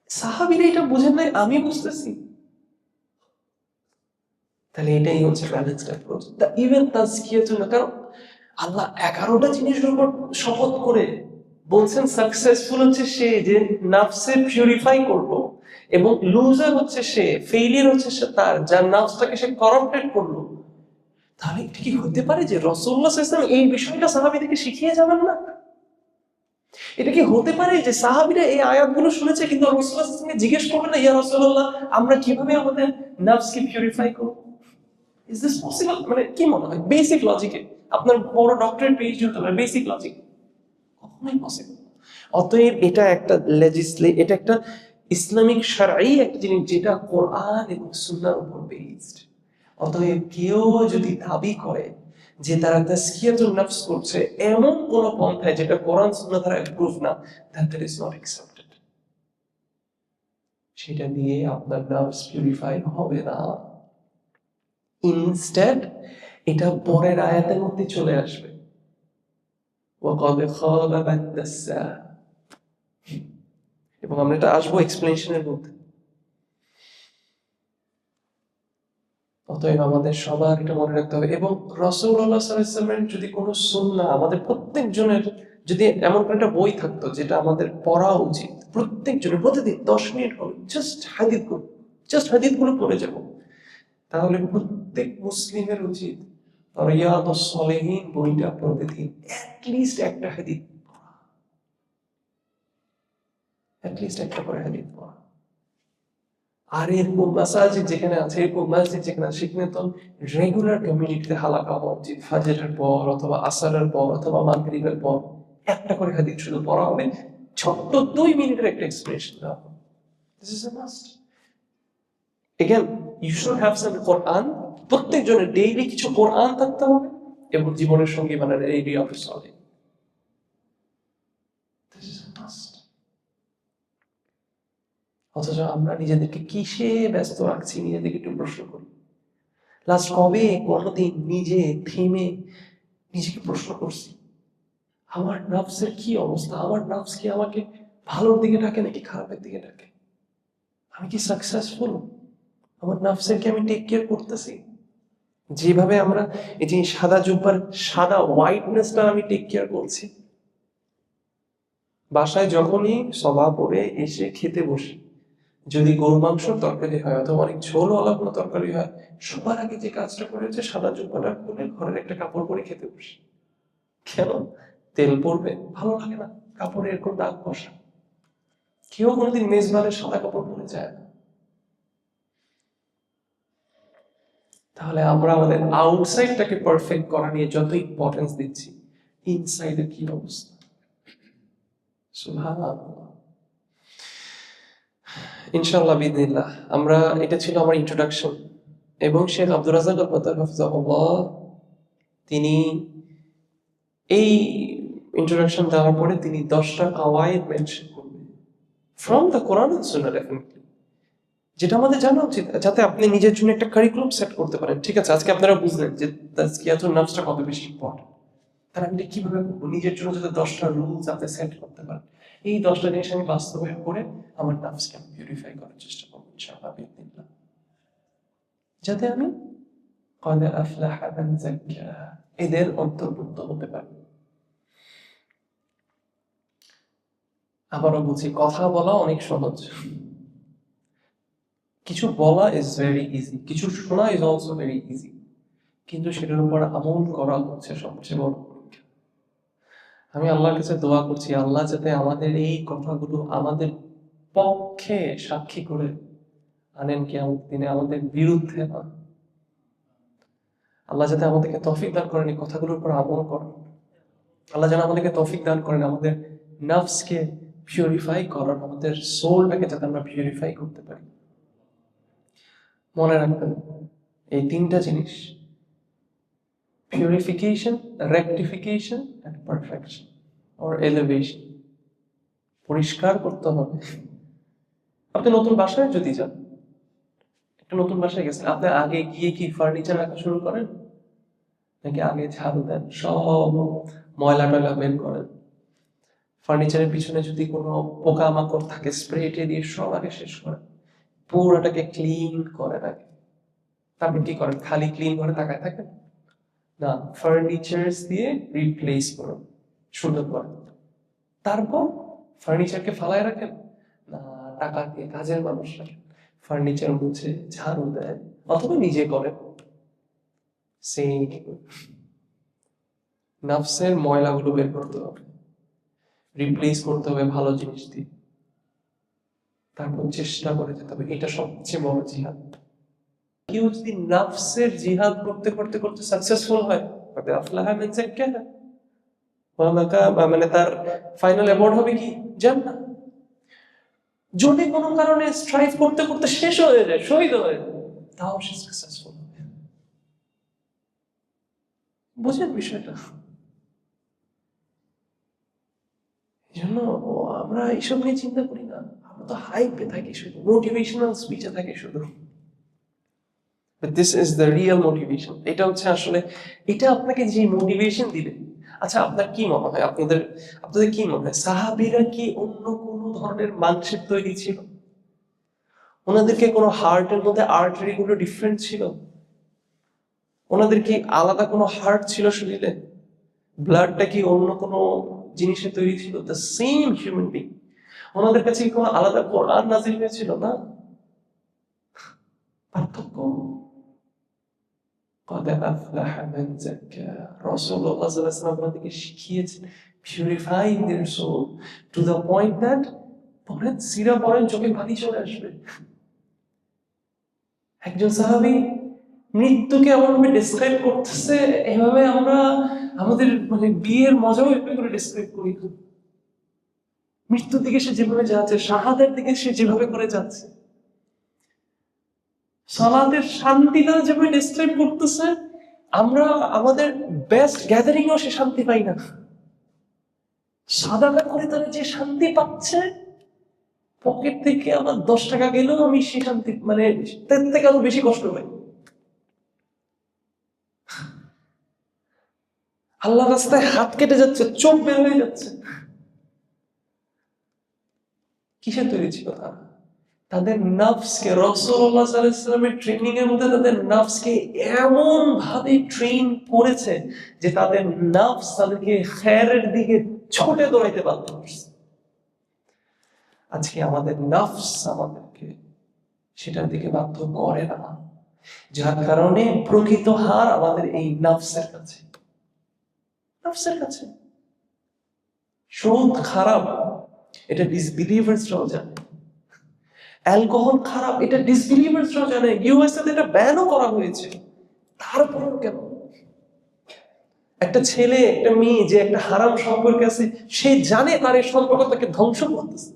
সাহাবীরা এটা বুঝেন নাই, আমি বুঝতেছি। তাহলে এটাই হচ্ছে ব্যালেন্সড অ্যাপ্রোচ। ইভেন তাজকিয়াতুন, কারণ আল্লাহ 11টা জিনিসের উপর শপথ করে বলছেন সাকসেসফুল হচ্ছে সে যে নাফসে পিউরিফাই করলো, এবং লুজার হচ্ছে সে, ফেইলিয়ার হচ্ছে সে তার যার নাফসটাকে সে করাপ্টেড করলো। তাহলে এটা কি হতে পারে যে রাসূলুল্লাহ সাল্লাল্লাহু আলাইহি ওয়াসাল্লাম এই বিষয়টা সাহাবীদেরকে শিখিয়ে যাবেন না? এটা কি হতে পারে যে সাহাবীরা এই আয়াতগুলো শুনেছে কিন্তু রাসূলুল্লাহ সাল্লাল্লাহু আলাইহি ওয়াসাল্লামকে জিজ্ঞেস করবে না, ইয়া রাসূলুল্লাহ আমরা কিভাবে আমাদের নাফসকে পিউরিফাই করব? Is this possible? মানে কি মনে হয় বেসিক লজিকে? আপনার বড় ডক্টরেট পিএইচডি হতে পারে, বেসিক লজিক কখনোই পসিবল। অতএব এটা একটা এটা একটা ইসলামিক শারঈ একটা জিনিস যেটা কোরআন এবং সুন্নাহর উপর বেসড। অতএব কেউ যদি দাবি করে যে তারা তাজকিয়াতুন নফস করছে এমন কোন পন্থায় যেটা কোরআন সুন্নাহ দ্বারা অ্যাপ্রুভ না, that is not accepted। সেটা দিয়ে আপনার নাফস পিউরিফাই হবে না। ইনস্টেড এটা পরের আয়াতের মধ্যে চলে আসবে, ওয়াকাদ খাবা মান দাসসাহা, এবং আমরা এটা আসবো এক্সপ্লেনেশনের মধ্যে। অতএব আমাদের সবার এটা মনে রাখতে হবে। এবং রাসূলুল্লাহ সাল্লাল্লাহু আলাইহি ওয়াসাল্লামের যদি কোনো সুন্নাহ আমাদের প্রত্যেকজনের, যদি এমন কোনো একটা বই থাকতো যেটা আমাদের পড়া উচিত, প্রত্যেকজনের প্রতিদিন 10 মিনিট হবে জাস্ট হাদিসগুলো পড়ে যাব, তাহলে প্রত্যেক মুসলিমের উচিত রিয়াদুস সালিহিন বইটা প্রতিদিন অ্যাটলিস্ট একটা হাদিস পড়া, অ্যাটলিস্ট একটা করে হাদিস পড়া। আর এরকম মাসাজিদ যেখানে আছে, এরকম মসজিদ যেখানে আছে, সেখানে তো রেগুলার কমিউনিটিতে হালাকা হওয়া উচিত। ফাজরের পর অথবা আসরের পর অথবা মাগরিবের পর একটা করে হাদিস শুধু পড়া হবে, ছোট্ট 2 মিনিটের একটা এক্সপ্রেশন দেওয়া হবে। This is a must. Again, you should have some Quran, প্রত্যেকজনের ডেইলি কিছু কোরআন থাকতে হবে, এবং জীবনের সঙ্গী বানানোর এই রিয়াদুস সালিহিন। This is a must. অথচ আমরা নিজেদেরকে কিসে ব্যস্ত রাখছি, নিজেদেরকে একটু প্রশ্ন করি। লাস্ট কবে কোনোদিন নিজে থেমে নিজেকে প্রশ্ন করছি আমার নাফসের কি অবস্থা? আমার নাফস কি আমাকে ভালোর দিকে ডাকে নাকি খারাপের দিকে ডাকে? আমি কি সাকসেসফুল? আমার নাফসের কি আমি টেক কেয়ার করতেছি? যেভাবে আমরা এই যে সাদা জুব্বার সাদা হোয়াইটনেসটা আমি টেক কেয়ার করছি। বাসায় যখনই সভা পড়ে এসে খেতে বসি, যদি গরু মাংসের তরকারি হয় অথবা অনেক ঝোলওয়ালা কোনো তরকারি হয়, সবার আগে যে কাজটা করে হচ্ছে সাদা জুব্বাটা খুলে ঘরের একটা কাপড় পরে খেতে বসি। কেন? তেল পড়বে, ভালো লাগে না কাপড়ে এরকম দাগ বসা। কেউ কোনোদিন মেজবানের সাদা কাপড় পরে যায় না। তাহলে আমরা আমাদের আউটসাইডটাকে পারফেক্ট করা নিয়ে যত ইম্পর্টেন্স দিচ্ছি, ইনসাইডের কি অবস্থা? সুবহানাল্লাহ। ইনশাআল্লাহ বিদিনিল্লাহ আমরা, এটা ছিল আমার ইন্ট্রোডাকশন। এবং শেখ আব্দুর রাজ্জাক আল-বাত্তার হাফিজাহুল্লাহ তিনি এই ইন্ট্রোডাকশন দেওয়ার পরে তিনি 10টা কাওয়ায়েদ মেনশন করবেন from the Quran and Sunnah, definitely, যেটা আমাদের জানা উচিত, যাতে আপনি নিজের জন্য একটা কারিকুলাম সেট করতে পারেন। ঠিক আছে, আজকে আপনারা বুঝলেন যে তাজকিয়াতুন নফসটা কত বেশি ইম্পর্টেন্ট। তাহলে আমি কিভাবে করবো নিজের জন্য যাতে 10টা রুলস আপনি সেট করতে পারেন। এই 10টা জিনিস আমি বাস্তবায়ন করে আমার নফসকে আমি পিউরিফাই করার চেষ্টা করবো ইনশাআল্লাহ বিদিনিল্লাহ, যাতে আমি قد أفلح من زكاها এদের অন্তর্ভুক্ত হতে পারি। আবারও বলছি, কথা বলা অনেক সহজ, কিছু বলা ইজ ভেরি ইজি, কিছু শোনা ইজ অলসো ভেরি ইজি, কিন্তু সেটার উপর আমল করা হচ্ছে সবচেয়ে বড় পরীক্ষা। আমি আল্লাহর কাছে দোয়া করছি, আল্লাহ যাতে আমাদের এই কথাগুলো আমাদের পক্ষে সাক্ষী করে আনেন কিয়ামত দিনে, আমাদের বিরুদ্ধে না। আল্লাহ যাতে আমাদেরকে তৌফিক দান করেন এই কথাগুলোর উপর আমল করেন। আল্লাহ যেন আমাদেরকে তৌফিক দান করেন আমাদের নফসকে পিউরিফাই করার, আমাদের সোলটাকে যাতে আমরা পিউরিফাই করতে পারি। মনে রাখবেন এই 3টা জিনিস, purification, rectification and perfection or elevation. পরিষ্কার করতে হবে। আপনি নতুন বাসায় যদি যান, একটা নতুন বাসায় গেছেন, আপনি আগে গিয়ে কি ফার্নিচার রাখা শুরু করেন, নাকি আগে ঝাড়ু দেন, সব ময়লা টয়লা বের করেন? ফার্নিচারের পিছনে যদি কোনো পোকামাকড় থাকে, স্প্রে দিয়ে সব আগে শেষ করেন, পুরোটাকে ক্লিন করেন আগে। তারপর কি করেন? খালি ক্লিন করে তাকায় থাকেন না, ফার্নিচার দিয়ে রিপ্লেস করুন, সুন্দর করেন। তারপর ফার্নিচারকে ফালায় রাখেন না, টাকা দিয়ে কাজের মানুষ রাখেন, ফার্নিচার মুছে ঝাড়ু দেয় অথবা নিজে করেন। সেই নফসের ময়লাগুলো বের করতে হবে, রিপ্লেস করতে হবে ভালো জিনিস দিয়ে, তারপর চেষ্টা করে যেতে হবে। এটা সবচেয়ে বড় জিহাদ। কেউ যদি নফসের জিহাদ করতে করতে করতে সাকসেসফুল হয়, তবে আফলাহা মান যাক্কাহা, মানে তার ফাইনাল অ্যাওয়ার্ড হবে কি? জান্নাত। যদি কোনো কারণে স্ট্রাইভ করতে করতে শেষ হয়ে যায়, শহীদ হয়ে যায়, তাও সে সাকসেসফুল হবে। বুঝেন বিষয়টা? এই জন্য আমরা এইসব নিয়ে চিন্তা করি না, আমরা তো হাইপে থাকি, শুধু মোটিভেশনাল স্পিচে থাকি শুধু। But this is the real motivation. এটা হচ্ছে আসলে, এটা আপনাকে যে মোটিভেশন দিবে। আচ্ছা, আপনার কি মনে হয়, আপনাদের কি মনে হয়, সাহাবীরা কি অন্য কোনো ধরনের মাংসের তৈরি ছিল? ওনাদেরকে কোনো হার্টের মধ্যে আর্টারি গুলো ডিফারেন্ট ছিল? ওনাদের কি আলাদা কোনো হার্ট ছিল শরীরে? ব্লাডটা কি অন্য কোনো জিনিসের তৈরি ছিল? The same human being. ওনাদের কাছে কি কোনো আলাদা কোরআন নাযিল হয়েছিল? না। পার্থক্য قد أفلح من زكاها। রাসূলুল্লাহ সাল্লাল্লাহু আলাইহি ওয়াসাল্লাম আমাদেরকে শিখিয়েছেন purifying their soul to the point that পড়েন, সিরা পড়েন, চোখে পানি চলে আসবে। একজন সাহাবী মৃত্যুকে এমনভাবে ডেসক্রাইব করতেছে, এভাবে আমরা আমাদের মানে বিয়ের মজাও এভাবে করে ডেসক্রাইব করি। মৃত্যুর দিকে সে যেভাবে যাচ্ছে, শাহাদাতের দিকে সে যেভাবে করে যাচ্ছে, সালাতের শান্তি তারা যেভাবে ডেসক্রাইব করতেছে, আমরা আমাদের বেস্ট গ্যাদারিং এও সে শান্তি পাই না। সাদাকা করে তারা যে শান্তি পাচ্ছে, পকেট থেকে আমার 10 টাকা গেলেও আমি সে শান্তি, মানে তার থেকে আরো বেশি কষ্ট পাই। আল্লাহ রাস্তায় হাত কেটে যাচ্ছে, চোখ বের হয়ে যাচ্ছে। কিসের তৈরি ছিল তারা? তাদের নফসকে, রাসূলুল্লাহ সাল্লাল্লাহু আলাইহি ওয়াসাল্লামের ট্রেনিং এর মধ্যে তাদের নফসকে এমন ভাবে ট্রেন করেছে যে তাদের নফস তাদেরকে খায়রের দিকে ছুটে দৌড়াইতে বাধ্য করছে। আজকে আমাদের নফস আমাদেরকে সেটার দিকে বাধ্য করে না, যার কারণে প্রকৃত হার আমাদের এই নফসের কাছে। নফসের কাছে সুদ খারাপ, এটা ডিসবিলিভার্সরাও জানে। অ্যালকোহল খারাপ, এটা ডিসবিলিভার্সরাও জানে। ইউএসএ তে এটা ব্যানও করা হয়েছে, তারপরেও কেন? একটা ছেলে একটা মেয়ে যে একটা হারাম সম্পর্কে আছে, সে জানে তার এই সম্পর্ক তাকে ধ্বংস করতেছে।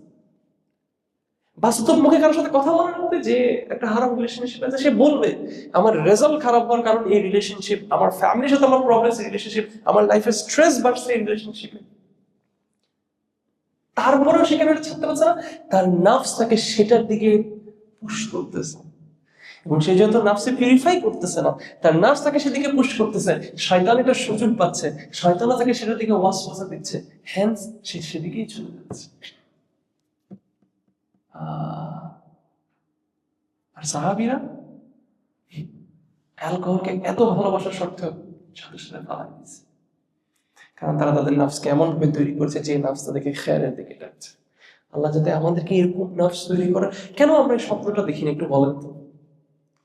বাস্তব মুখে কারোর সাথে কথা বলার মধ্যে যে একটা হারাম রিলেশনশিপ আছে, সে বলবে আমার রেজাল্ট খারাপ হওয়ার কারণ এই রিলেশনশিপ, আমার ফ্যামিলির সাথে আমার প্রবলেম রিলেশনশিপ, আমার লাইফে স্ট্রেস বাড়ছে এই রিলেশনশিপে। তারপরেও সে কেন এটা ছাড়তে পারছে না? তার নাফস তাকে সেটার দিকে পুশ করতেছে, এবং সে যত নাফসে পিউরিফাই করতেছে না, তার নাফস তাকে সেদিকে পুশ করতেছে, শয়তান এটা সুযোগ পাচ্ছে, শয়তান তাকে সেটার দিকে ওয়াসওয়াসা দিচ্ছে, হেন্স সে সেদিকেই চলে যাচ্ছে। আর সাহাবীরা অ্যালকোহলকে এত ভালোবাসার সত্ত্বেও সাথে সাথে ফালাই দিচ্ছে, কারণ তারা তাদের নাফসকে এমন ভাবে তৈরি করেছে যে নাফস তাদেরকে খেয়ালের দিকে ডাকছে। আল্লাহ যাতে আমাদেরকে এরকম নাফস তৈরি করে। কেন আমরা এই স্বপ্নটা দেখিনি একটু বলেন তো?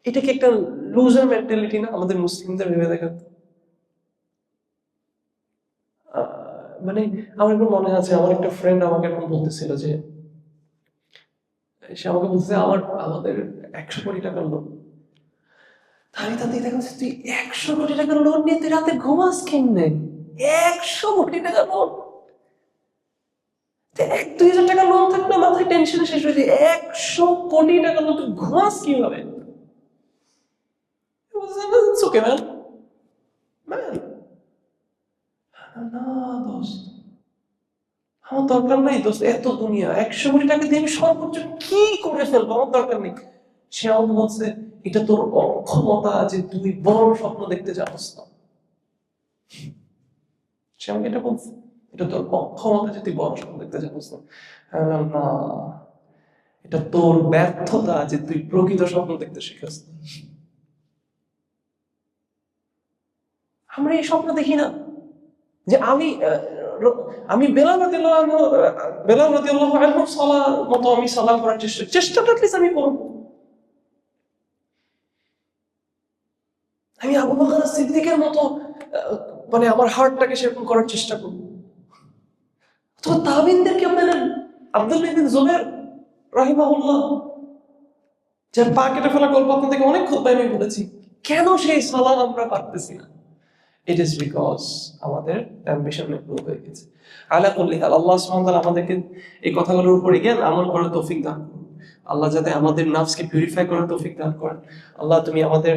এটা কি একটা লুজার মেন্টালিটি না আমাদের মুসলিমদের? ভেবে দেখেন তো। মানে আমার একটু মনে আছে, আমার একটা ফ্রেন্ড আমাকে এরকম বলতেছিল যে, সে আমাকে বলতেছে আমাদের 100 কোটি টাকার লোন। আমি তাতে দেখা যাচ্ছে, তুই 100 কোটি টাকার লোন নিয়ে তুই রাতে ঘুমাস কেমনে? 100 কোটি টাকার লোন, 1-2 হাজার টাকা লোন থাকলে মাথায় টেনশনে শেষ হয়ে যায়, 100 কোটি টাকা লোন, তুই ঘুমাস কিভাবে? It's okay, man. না দোস্ত, আমার দরকার নাই দোস্ত, এত দুনিয়া 100 কোটি টাকা দিয়ে আমি সর্বোচ্চ কি করে ফেলবো, আমার দরকার নেই। সে আমাকে বলছে, এটা তোর অক্ষমতা যে তুই বড় স্বপ্ন দেখতে যাস না। সে আমাকে এটা বলছে, এটা তোর অক্ষমতা যে তুই বড় স্বপ্ন দেখতে যাস না। আমি বললাম, না, এটা তোর ব্যর্থতা যে তুই প্রকৃত স্বপ্ন দেখতে শিখাস না। আমরা এই স্বপ্ন দেখি না যে আমি বেলাল রাদিয়াল্লাহু আনহু সালার মতো আমি সালাম করার চেষ্টাটা অ্যাটলিস্ট আমি করব। আমি আবু বকর সিদ্দিকের মতো মানে আমার হার্টটাকে সেরকম করার চেষ্টা করব। তো তাবিনদেরকে আপনারা আব্দুল্লাহ ইবনে জুবাইর রাহিমাহুল্লাহ, যার পা কেটে ফেলা গল্প আপনাদেরকে অনেক খুতবায় আমি বলেছি, কেন সেই সালাম আমরা পারতেছি না? It is because আমাদের অ্যাম্বিশন লো হয়ে গেছে। আলা কুল্লি হাল, আল্লাহ সুবহানাহু ওয়া তাআলা আমাদেরকে এই কথাগুলোর উপর জ্ঞান আমল করার তৌফিক দান করুন। আল্লাহ যাতে আমাদের নাফসকে পিউরিফাই করার তৌফিক দান করেন। আল্লাহ তুমি আমাদের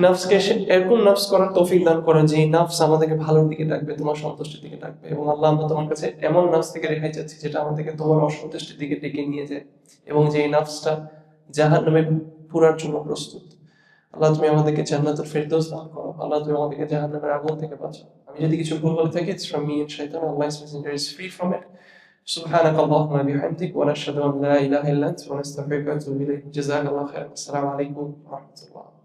নাফসকে এরকম নাফস করার তৌফিক দান করেন যে এই নাফস আমাদেরকে ভালোর দিকে ডাকবে, তোমার সন্তুষ্টির দিকে ডাকবে। এবং আল্লাহ, আমরা তোমার কাছে এমন নাফস থেকে রেহাই চাচ্ছি যেটা আমাদেরকে তোমার অসন্তুষ্টির দিকে ডেকে নিয়ে যায়, এবং যে এই নাফসটা জাহান্নামে পুরার জন্য প্রস্তুত। আল্লাহ তুমি আমাদেরকে জান্নাতুল ফেরদৌস দান করো। আল্লাহ তুমি আমাদেরকে জাহান্নামের আগুন থেকে বাঁচাও। আমি যদি কিছু ভুল বলে থাকি, it's from me and shaitan. Allah's messenger is free from it. سبحانك اللهم وبحمدك ونشهد ان لا اله الا انت ونستغفرك ونتوب اليك. جزاك الله خيرا. السلام عليكم ورحمه الله.